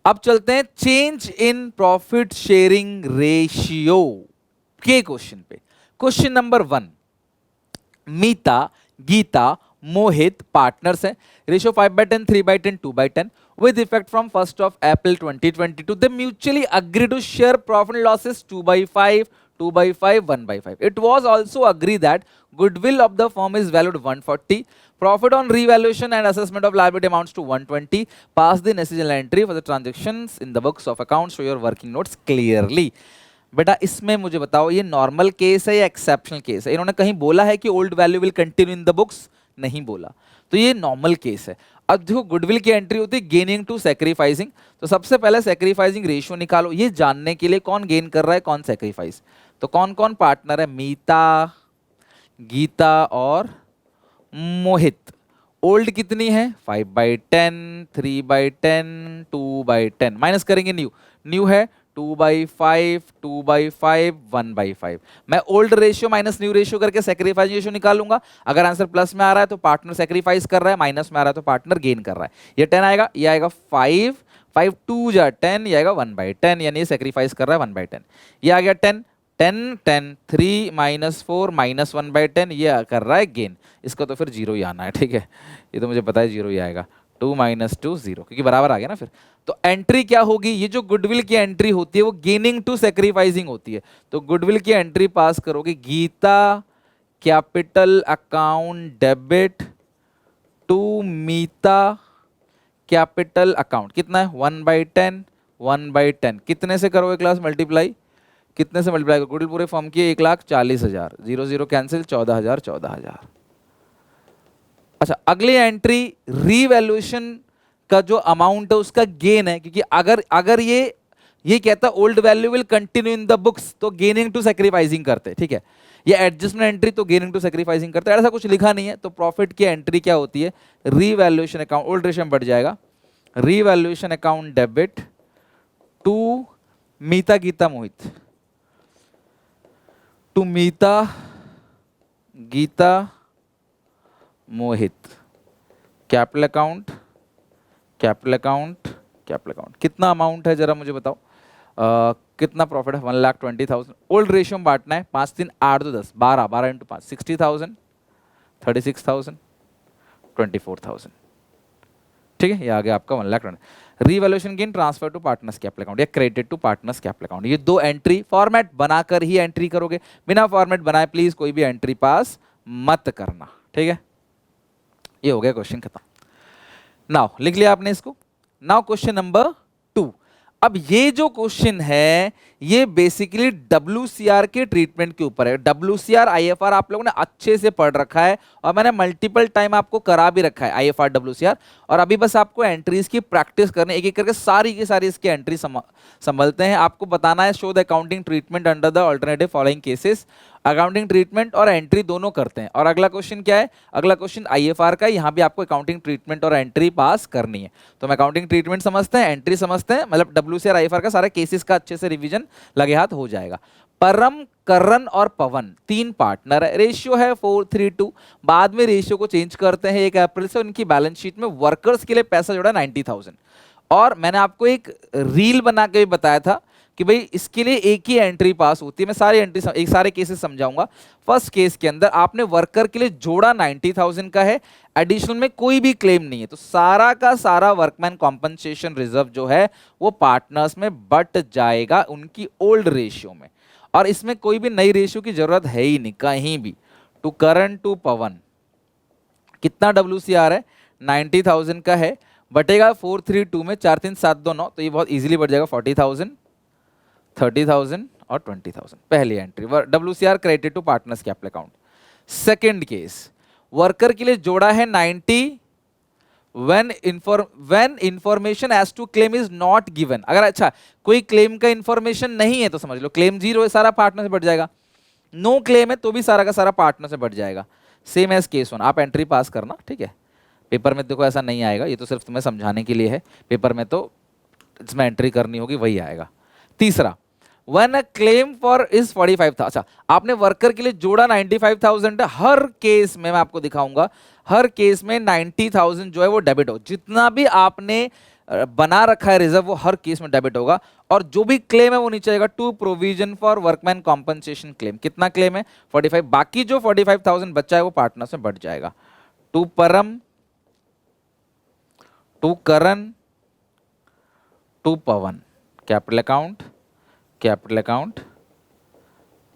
अब चलते हैं change in profit sharing ratio के क्वेश्चन पे। क्वेश्चन नंबर 1, मीता, गीता, मोहित पार्टनर्स हैं। Ratio 5/10, 3/10, 2/10 with effect from 1st of April 2022. They mutually agreed to share profit and losses 2/5, 2/5, 1/5. It was also agreed that goodwill of the firm is valued 140. Profit on revaluation and assessment of liability amounts to 120. Pass the necessary entry for the transactions in the books of accounts. Show your working notes clearly. बेटा इसमें मुझे बताओ ये normal case है या exceptional case है? इन्होंने कहीं बोला है कि old value will continue in the books? नहीं बोला। तो ये नॉर्मल केस है। अब देखो गुडविल की एंट्री होती है गेनिंग टू सैक्रिफाइसिंग। तो सबसे पहले सैक्रिफाइसिंग रेशियो निकालो, ये जानने के लिए कौन गेन कर रहा है कौन सैक्रिफाइस। तो कौन कौन पार्टनर है? मीता, गीता और मोहित। ओल्ड कितनी है? 5/10, 3/10, 2/10। माइनस करेंगे न्यू, न्यू है 2/5, 2/5, 1/5। मैं old ratio minus new ratio करके सैक्रिफाइस रेशियो निकालूंगा। अगर आंसर प्लस में आ रहा है तो पार्टनर सैक्रिफाइस कर रहा है, माइनस में आ रहा है तो पार्टनर गेन कर रहा है। ये 10 आएगा, ये आएगा 5, 5 2 जा 10, ये आएगा 1/10, यानी ये सैक्रिफाइस कर रहा है 1/10। ये आ गया 10, 10, 10, 3 - 4 - 1/10, ये कर रहा है गेन। इसका तो फिर जीरो ही आना है, ठीक है, ये तो मुझे पता है जीरो ही आएगा। 2 - 2 0, क्योंकि बराबर आ गया ना फिर। तो एंट्री क्या होगी? ये जो गुडविल की एंट्री होती है वो गेनिंग टू सैक्रिफाइसिंग होती है। तो गुडविल की एंट्री पास करोगे, Geeta capital account debit to Meeta capital account. कितना है? 1/10, 1/10। कितने से करोगे क्लास मल्टीप्लाई? कितने से मल्टीप्लाई करोगे? गुडविल पूरे फॉर्म की 1,40,000, 0 0 कैंसिल, 14,000, 14,000। अच्छा, अगली एंट्री रीवैल्यूएशन का जो अमाउंट है उसका गेन है, क्योंकि अगर ये कहता old value will continue in the books तो गेनिंग टू सैक्रिफाइसिंग करते, ठीक है। ये एडजस्टमेंट एंट्री तो गेनिंग टू सैक्रिफाइसिंग करते, ऐसा कुछ लिखा नहीं है। तो प्रॉफिट की एंट्री क्या होती है? रीवैल्यूएशन अकाउंट, ओल्ड रेशियो में बढ़ जाएगा, revaluation account debit to Meeta Geeta Mohit, to Meeta Geeta Mohit capital account, capital account, capital account. कितना अमाउंट है जरा मुझे बताओ, कितना प्रॉफिट है? 1,20,000। ओल्ड रेशियो में बांटना है, 5 3 8 2 10, 12, 12 × 5 60,000, 36,000, 24,000, ठीक है। ये आ गया आपका 1,20,000। Revaluation gain transfer to partners capital account या credit to partners capital account. ये दो एंट्री फॉर्मेट बनाकर ही एंट्री करोगे, बिना फॉर्मेट बनाए प्लीज कोई भी एंट्री पास मत करना, ठीक है। ये हो गया क्वेश्चन खत्म। नाउ लिख लिया आपने इसको। Now question number 2। अब ये जो क्वेश्चन है ये बेसिकली WCR के ट्रीटमेंट के ऊपर है। WCR IFR आप लोगों ने अच्छे से पढ़ रखा है और मैंने मल्टीपल टाइम आपको करा भी रखा है IFR WCR, और अभी बस आपको एंट्रीज की प्रैक्टिस करनी, एक एक करके सारी की सारी इसकी एंट्री संभलते हैं। आपको बताना है show the accounting treatment under the alternative following cases. Accounting treatment और एंट्री दोनों करते हैं। और अगला क्वेश्चन क्या है? अगला क्वेश्चन IFR का, यहाँ भी आपको अकाउंटिंग ट्रीटमेंट और एंट्री पास करनी है। तो हम अकाउंटिंग ट्रीटमेंट समझते हैं, एंट्री समझते हैं, मतलब WCR IFR का सारे केसेस का अच्छे से रिवीजन लगे हाथ हो जाएगा। परम, करण और पवन 3 पार्टनर है, रेशियो है 4:3:2। बाद में रेशियो को चेंज करते हैं 1 अप्रैल से। उनकी बैलेंस शीट में वर्कर्स के लिए पैसा जोड़ा 90,000। और मैंने आपको एक रील बना के भी बताया था कि भाई इसके लिए एक ही एंट्री पास होती है। मैं सारी एंट्री एक सारे केसेस समझाऊंगा। फर्स्ट केस के अंदर आपने वर्कर के लिए जोड़ा 90,000 का है, एडिशनल में कोई भी क्लेम नहीं है, तो सारा का सारा वर्कमैन कॉम्पनसेशन रिजर्व जो है वो पार्टनर्स में बट जाएगा उनकी ओल्ड रेशियो में। और इसमें कोई भी नई रेशियो की जरूरत है ही नहीं कहीं भी। टू करण टू पवन, कितना WCR है 90,000 का है, बटेगा 432 में, 4 3 7 2 9, तो ये बहुत इजीली बढ़ जाएगा 40,000, 30,000 और 20,000। पहली entry WCR credit to partners capital account. Second case, worker के लिए जोड़ा है 90 when information as to claim is not given। अगर अच्छा कोई क्लेम का इंफॉर्मेशन नहीं है तो समझ लो क्लेम 0 है, सारा पार्टनर से बढ़ जाएगा। नो क्लेम है तो भी सारा का सारा पार्टनर से बढ़ जाएगा। सेम एज केस 1, आप एंट्री पास करना, ठीक है। पेपर में देखो ऐसा नहीं आएगा, ये तो सिर्फ तुम्हें समझाने के लिए है, पेपर में तो इसमें एंट्री करनी होगी, वही आएगा। तीसरा, one a claim for is 45,000। अच्छा, आपने वर्कर के लिए जोड़ा 95,000 है, हर केस में मैं आपको दिखाऊंगा, हर केस में 90,000 जो है वो डेबिट हो। जितना भी आपने बना रखा है रिजर्व वो हर केस में डेबिट होगा, और जो भी क्लेम है वो नीचे आएगा to provision for workman compensation claim. कितना क्लेम है 45, बाकी जो 45,000 बच्चा है वो पार्टनर से बढ़ जाएगा। To Param, to Karan, to Pawan, capital account, capital account,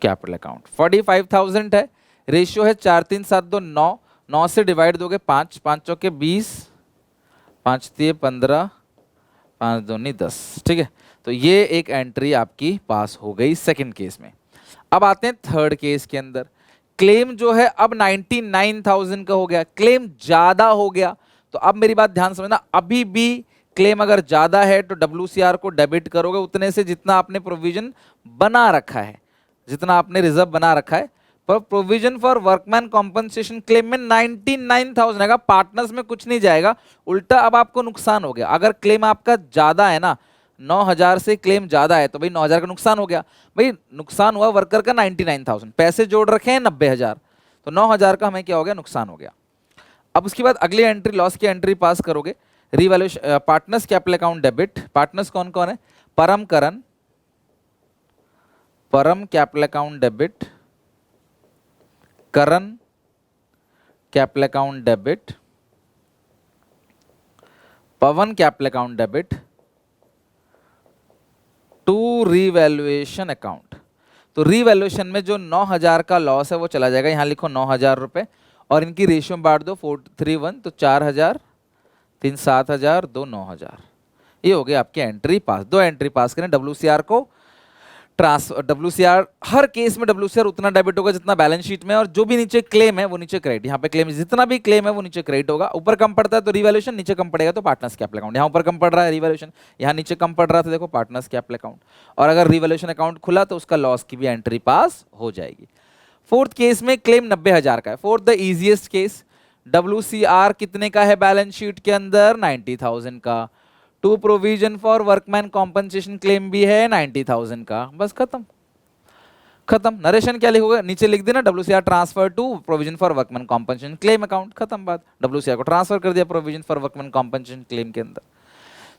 capital account. 45,000 है, रेशियो है 4 3 7 2 9, 9 से डिवाइड दोगे 5, 5 चौके 20, 5 3 15, 5 दूनी 10, ठीक है। तो ये एक एंट्री आपकी पास हो गई सेकंड केस में। अब आते हैं थर्ड केस के अंदर। क्लेम जो है अब 99,000 का हो गया, क्लेम ज्यादा हो गया। तो अब मेरी बात ध्यान समझना, अभी भी क्लेम अगर ज्यादा है तो WCR को डेबिट करोगे उतने से जितना आपने प्रोविजन बना रखा है, जितना आपने रिजर्व बना रखा है। पर provision for workman compensation claim में 99,000 आएगा, पार्टनर्स में कुछ नहीं जाएगा, उल्टा अब आपको नुकसान हो गया। अगर क्लेम आपका ज्यादा है ना, 9,000 से क्लेम ज्यादा है तो भाई 9,000 का नुकसान हो गया। भाई नुकसान हुआ वर्कर का 99,000, पैसे जोड़ रखे हैं 90,000, तो 9,000 का हमें क्या हो गया, नुकसान हो गया। अब उसके बाद अगली एंट्री, लॉस की एंट्री पास करोगे। Revaluation, partners capital account debit. Partners कौन कौन है, Param Karan, Param capital account debit, Karan capital account debit, Pawan capital account debit, to revaluation account. तो रिवैल्यूएशन में जो 9,000 का लॉस है वो चला जाएगा, यहां लिखो 9,000 रुपए, और इनकी रेशियो में बांट दो 431, तो 4,000, 3 7,000, 2 9,000। ये हो गए आपके एंट्री पास। दो एंट्री पास करें, WCR को ट्रांसफर, WCR हर केस में WCR उतना डेबिट होगा जितना बैलेंस शीट में, और जो भी नीचे क्लेम है वो नीचे क्रेडिट। यहाँ पे क्लेम, जितना भी क्लेम है वो नीचे क्रेडिट होगा। ऊपर कम पड़ता है तो रिवैल्यूएशन, नीचे कम पड़ेगा तो पार्टनर्स कैपिटल अकाउंट। यहाँ ऊपर कम पड़ रहा है रिवैल्यूएशन, यहाँ नीचे कम पड़ रहा था, देखो पार्टनर्स कैपिटल अकाउंट। और अगर रिवैल्यूएशन अकाउंट खुला तो उसका लॉस की भी एंट्री पास हो जाएगी। फोर्थ केस में क्लेम 90,000 का है, fourth the easiest case. WCR कितने का है बैलेंस शीट के अंदर, 90,000 का। To provision for workman compensation claim भी है 90,000 का। बस खत्म, खत्म। नरेशन क्या लिखोगे, नीचे लिख देना WCR transfer to provision for workman compensation claim account, खत्म बात। WCR को ट्रांसफर कर दिया provision for workman compensation claim के अंदर।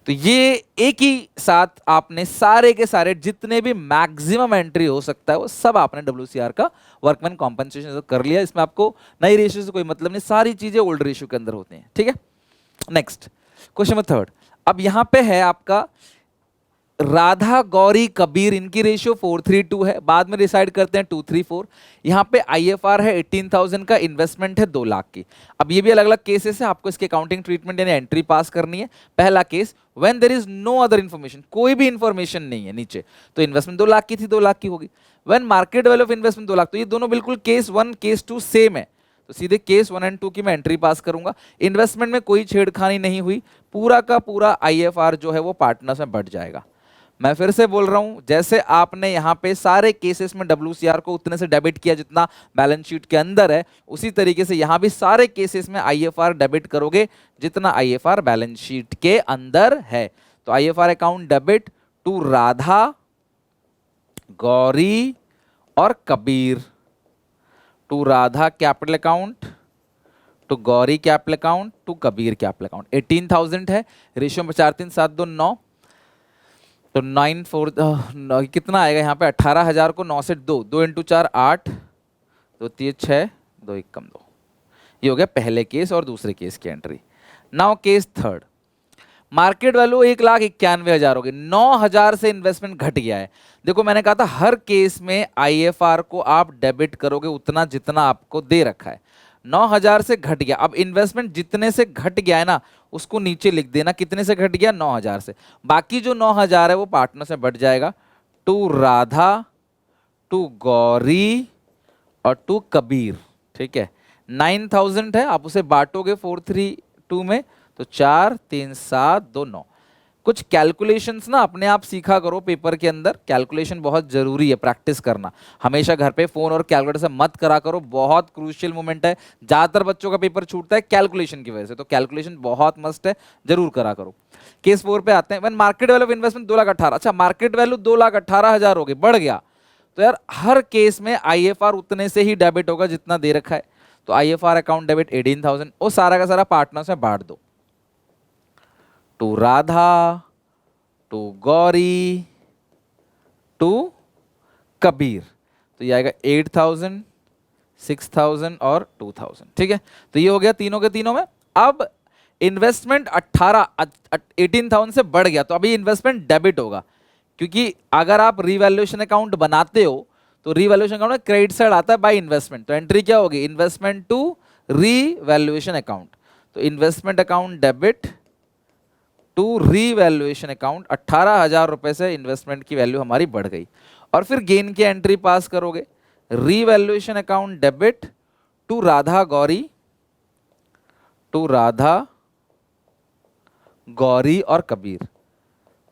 तो ये एक ही साथ आपने सारे के सारे जितने भी मैक्सिमम एंट्री हो सकता है वो सब आपने WCR का वर्कमैन कॉम्पनसेशन कर लिया। इसमें आपको नई रेशियो से कोई मतलब नहीं, सारी चीजें ओल्ड रेशियो के अंदर होती हैं, ठीक है। Next question number third. अब यहां पे है आपका राधा गौरी कबीर, इनकी रेशियो 432 है, बाद में डिसाइड करते हैं 234। यहाँ पे IFR है 18,000 का, इन्वेस्टमेंट है 2 लाख की। अब ये भी अलग अलग केसेस है, आपको इसके अकाउंटिंग ट्रीटमेंट यानी एंट्री पास करनी है। पहला केस, when there is no other information, कोई भी इन्फॉर्मेशन नहीं है नीचे, तो इन्वेस्टमेंट 2 लाख की थी, 2 लाख की होगी। When market value of investment 2 lakh, तो ये दोनों बिल्कुल केस 1 केस 2 सेम है, तो सीधे केस 1 एंड 2 की मैं एंट्री पास करूंगा। इन्वेस्टमेंट में कोई छेड़खानी नहीं हुई, पूरा का पूरा IFR जो है वो पार्टनर्स में बढ़ जाएगा। मैं फिर से बोल रहा हूं, जैसे आपने यहां पे सारे केसेस में WCR को उतने से डेबिट किया जितना बैलेंस शीट के अंदर है, उसी तरीके से यहां भी सारे केसेस में IFR डेबिट करोगे जितना IFR बैलेंस शीट के अंदर है। तो IFR account debit to Radha, Gauri और Kabir, to Radha capital account, to Gauri capital account, to Kabir capital account. 18,000 है, रेशियो में 4 3 7 2 9, तो 9 4 कितना आएगा यहाँ पे, 18,000 को 9 से 2, 2 इंटू 4 8, 2 3 6, 2 1 2। ये हो गया पहले केस और दूसरे केस की entry. Now case third. Market value 1,91,000 होगी, 9,000 से इन्वेस्टमेंट घट गया है। देखो मैंने कहा था हर केस में आईएफआर को आप डेबिट करोगे उतना जितना आपको दे रखा है। 9,000 से घट गया, अब इन्वेस्टमेंट जितने से घट गया है ना उसको नीचे लिख देना, कितने से घट गया, 9,000 से। बाकी जो 9,000 है वो पार्टनर से बढ़ जाएगा, टू राधा, टू गौरी और टू कबीर। ठीक है, 9,000 है, आप उसे बांटोगे 432 में तो 4 3 7 2 9। कुछ कैलकुलेशंस ना अपने आप सीखा करो, पेपर के अंदर कैलकुलेशन बहुत जरूरी है, प्रैक्टिस करना। हमेशा घर पे फोन और कैलकुलेटर से मत करा करो, बहुत क्रूशियल मोमेंट है। ज्यादातर बच्चों का पेपर छूटता है कैलकुलेशन की वजह से, तो कैलकुलेशन बहुत मस्ट है, जरूर करा करो। केस 4 पे आते हैं। When market value of investment 2,18,000, अच्छा मार्केट वैल्यू 2,18,000 हो गई, बढ़ गया, तो यार हर केस में आईएफआर उतने से ही डेबिट होगा जितना दे रखा है। तो आईएफआर अकाउंट डेबिट 18,000, वो सारा का सारा पार्टनर से बांट दो, to Radha, to Gauri, to Kabir, तो ये आएगा 8,000, 6,000 और 2,000। ठीक है, तो ये हो गया तीनों के तीनों में। अब इन्वेस्टमेंट 18,000 से बढ़ गया, तो अभी इन्वेस्टमेंट डेबिट होगा, क्योंकि अगर आप रिवैल्यूएशन अकाउंट बनाते हो तो रिवैल्यूएशन अकाउंट में क्रेडिट साइड आता है बाय इन्वेस्टमेंट, तो एंट्री क्या होगी, इन्वेस्टमेंट टू रिवैल्यूएशन अकाउंट। तो investment account debit to revaluation account, 18,000 रुपए से इन्वेस्टमेंट की वैल्यू हमारी बढ़ गई। और फिर गेन की एंट्री पास करोगे, revaluation account debit to Radha Gauri, to Radha Gauri और Kabir,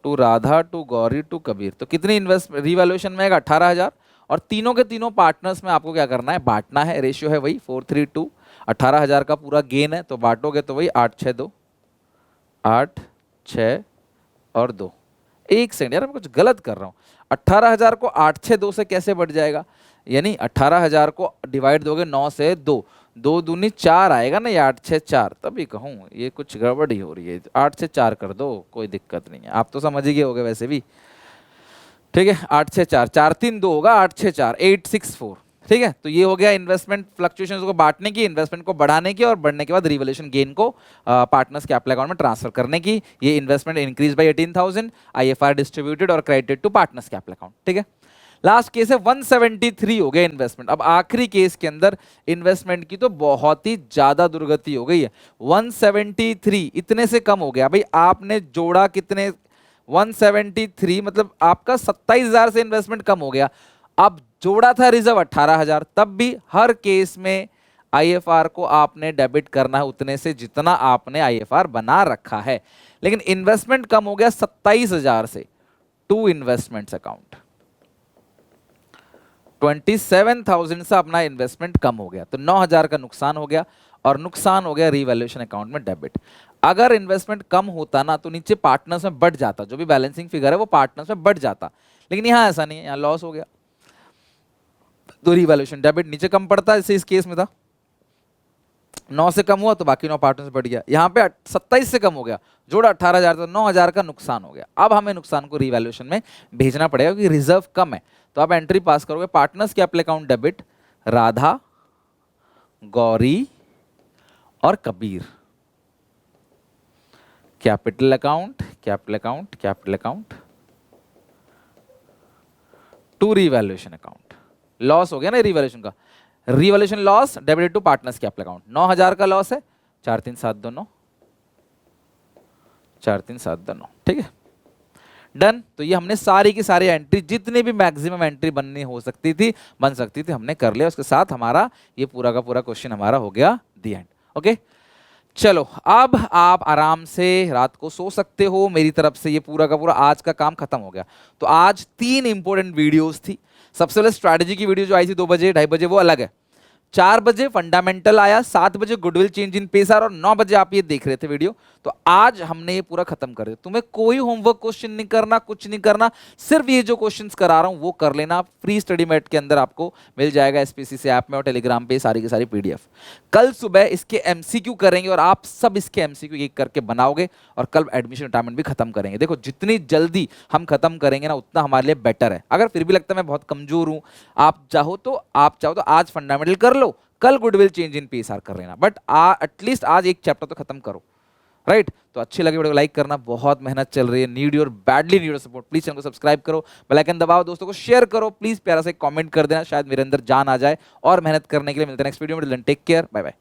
to Radha, to Gauri, to Kabir. तो कितनी इन्वेस्ट रीवैल्यूएशन में आएगा, 18,000। और तीनों के तीनों पार्टनर्स में आपको क्या करना है, बांटना है। रेशियो है वही 4:3:2, 18,000 का पूरा गेन है, तो बांटोगे तो वही 8-6-2, 8 6 और 2। एक सेकंड यार, मैं कुछ गलत कर रहा हूँ। 18,000 को 8-6-2 से कैसे बढ़ जाएगा, यानी 18,000 को डिवाइड दोगे 9 से, 2 2 दूनी 4 आएगा ना, ये 8-6-4, तभी कहूँ ये कुछ गड़बड़ ही हो रही है। 8 से 4 कर दो, कोई दिक्कत नहीं है, आप तो समझ ही गए होगे वैसे भी। ठीक है, 8-6-4, 4-3-2 होगा, 8-6-4, 8-6-4। ठीक है, तो ये हो गया इन्वेस्टमेंट फ्लक्चुएशंस को बांटने की, इन्वेस्टमेंट को बढ़ाने की, और बढ़ने के बाद रिवैल्यूएशन गेन को पार्टनर्स कैपिटल अकाउंट में ट्रांसफर करने की। ये investment increase by 18,000, IFR distributed और credited to partners capital account. ठीक है, लास्ट केस है 173 हो गया इन्वेस्टमेंट। अब आखिरी केस के अंदर इन्वेस्टमेंट की तो बहुत ही ज्यादा दुर्गति हो गई है। 173 इतने से कम हो गया भाई, आपने जोड़ा कितने, 173 मतलब आपका 27,000 से इन्वेस्टमेंट कम हो गया। अब जोड़ा था रिजर्व 18,000, तब भी हर केस में आईएफआर को आपने डेबिट करना है उतने से जितना आपने आईएफआर बना रखा है। लेकिन इन्वेस्टमेंट कम हो गया 27,000 से, टू इन्वेस्टमेंट्स अकाउंट 27,000 से अपना इन्वेस्टमेंट कम हो गया, तो 9,000 का नुकसान हो गया, और नुकसान हो गया रिवैल्यूएशन अकाउंट में डेबिट। अगर इन्वेस्टमेंट कम होता ना तो नीचे पार्टनर्स में बढ़ जाता, जो भी बैलेंसिंग फिगर है वो पार्टनर्स में बढ़ जाता, लेकिन यहां ऐसा नहीं है, यहां लॉस हो गया, तो रिवैल्यूएशन डेबिट नीचे कम पड़ता है, जैसे इस केस में था 9 से कम हुआ तो बाकी 9 पार्टनर से बढ़ गया। यहाँ पे 27 से कम हो गया, जोड़ा 18,000, तो 9,000 का नुकसान हो गया। अब हमें नुकसान को रिवैल्यूएशन में भेजना पड़ेगा क्योंकि रिजर्व कम है। तो आप एंट्री पास करोगे, partners capital account debit Radha, Gauri और Kabir, capital account, capital account, capital account to revaluation account. Loss हो गया ना रिवैल्यूएशन का, revaluation loss debited to partners capital account. 9,000 का लॉस है, 4 3 7 2 9, 4 3 7 2 9। ठीक है, डन। तो ये हमने सारी की सारी एंट्री, जितनी भी मैक्सिमम एंट्री बननी हो सकती थी, बन सकती थी, हमने कर लिया। उसके साथ हमारा ये पूरा का पूरा क्वेश्चन हमारा हो गया दी एंड। ओके, चलो अब आप आराम से रात को सो सकते हो। मेरी तरफ से ये पूरा का पूरा आज का काम खत्म हो गया। तो आज 3 इंपॉर्टेंट वीडियोस थी। सबसे पहले स्ट्रैटेजी की वीडियो जो आई थी 2 बजे 2:30 बजे, वो अलग है। 4 बजे फंडामेंटल आया, 7 बजे गुडविल चेंज इन पेसर, और 9 बजे आप ये देख रहे थे वीडियो। तो आज हमने ये पूरा खत्म कर दिया। तुम्हें कोई होमवर्क क्वेश्चन नहीं करना, कुछ नहीं करना, सिर्फ ये जो क्वेश्चंस करा रहा हूं वो कर लेना। फ्री स्टडी मैट के अंदर आपको मिल जाएगा एसपीसीसी ऐप में और टेलीग्राम पे सारी की सारी पीडीएफ। कल सुबह इसके एमसीक्यू करेंगे और आप सब इसके एमसीक्यू एक करके बनाओगे, और कल एडमिशन रिटायरमेंट भी खत्म करेंगे। देखो जितनी जल्दी हम खत्म करेंगे ना उतना हमारे लिए बेटर है। अगर फिर भी लगता है मैं बहुत कमजोर हूं, आप चाहो तो आज फंडामेंटल कर लो, कल गुडविल चेंज इन पीएसआर कर लेना, बट एटलीस्ट आज एक चैप्टर तो खत्म करो। राइट? तो अच्छी लगे वीडियो को लाइक करना, बहुत मेहनत चल रही है, need your badly need your support. Please channel को सब्सक्राइब करो, बेल आइकन दबाओ, दोस्तों को शेयर करो, प्लीज प्यारा से कमेंट कर देना, शायद मेरे अंदर जान आ जाए और मेहनत करने के लिए। मिलते हैं नेक्स्ट वीडियो में, टेक केयर, बाय बाय।